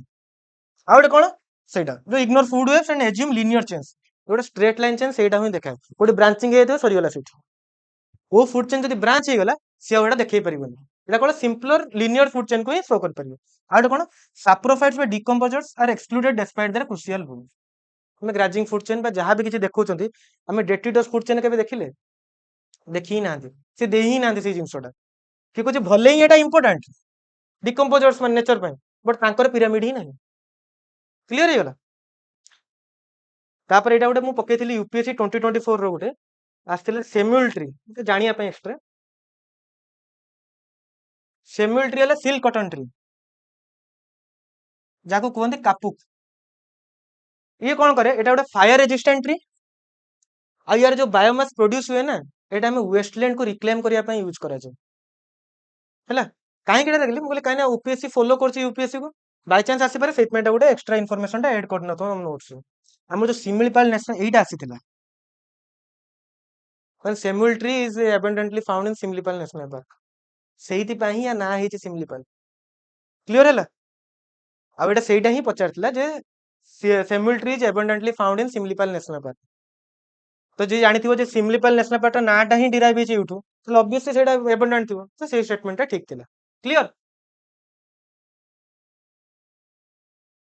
आ गोटे कोन सेटा जो ignore food webs and assume linear chains गोटे स्ट्रेट लाइन चेन सेटा ही देखाय गोटे ब्रांचिंग हेतो सरी गला सेठी वो फूड चेन जदी ब्रांच हे गला से ओडा देखै परिबनि एटा कोन सिंपलर लीनियर फूड चेन को ही शो कर परिबो आ गोटे कोन सैप्रोफाइट्स बा decomposers are excluded despite their crucial role हमें ग्राजिंग फूड चेन बा जहां भी किछि देखौचंती हमें डेट्रिटस फूड चेन केबे देखिले देखि नांती से देही नांती से जिंसटा कि कुछ भले ही एटा इंपोर्टेंट डिकंपोजर्स मान नेचर पय बट तांकर पिरामिड ही नाही क्लियर हे गला तापर एटा गोटे मु पकेइथिली यूपीएससी 2024 रो गोटे आस्थिले सेम्युल ट्री जानिया पय एक्स्ट्रा सेम्युल ट्री हला सिल्क कॉटन ट्री जाको कहंती कापुक ये कोन करे एटा गोटे फायर रेजिस्टेंट ट्री आ यार जो बायोमास प्रोड्यूस हुए ना एटा हमें वेस्टलैंड को रिक्लेम करिया पय यूज करा जाय हैला काहे केटा देखली मु कहले काहे ना यूपीएससी फॉलो करछि यूपीएससी को बाय चांस आसी पारे सेटमेंट गोटे एक्स्ट्रा इंफॉर्मेशन टा ऐड करन तो हम नोट्स ଆମର ଯୋଉ ଶିମିଳିପାଳ ନ୍ୟାସନାଲ ଏଇଟା ଆସିଥିଲା, ମାନେ semul tree is abundantly found in Similipal national park, ସେଇଥିପାଇଁ ହିଁ ୟା ନାଁ ହେଇଛି ଶିମିଳିପାଳ। କ୍ଲିୟର ହେଲା? ଆଉ ଏଇଟା ସେଇଟା ହିଁ ପଚାରିଥିଲା ଯେ semul tree is abundantly found in Similipal national park. ତ ଯିଏ ଜାଣିଥିବ ଯେ ଶିମିଳିପାଳ ନ୍ୟାସନାଲ ପାର୍କଟା ନାଁଟା ହିଁ ଡିରାଇଭ୍ ହେଇଛି ଏଇଠୁ, ତାହେଲେ ଅବଭିୟସଲି ସେଇଟା abundant ଥିବ, ତ ସେଇ ଷ୍ଟେଟମେଣ୍ଟଟା ଠିକ ଥିଲା। କ୍ଲିୟର?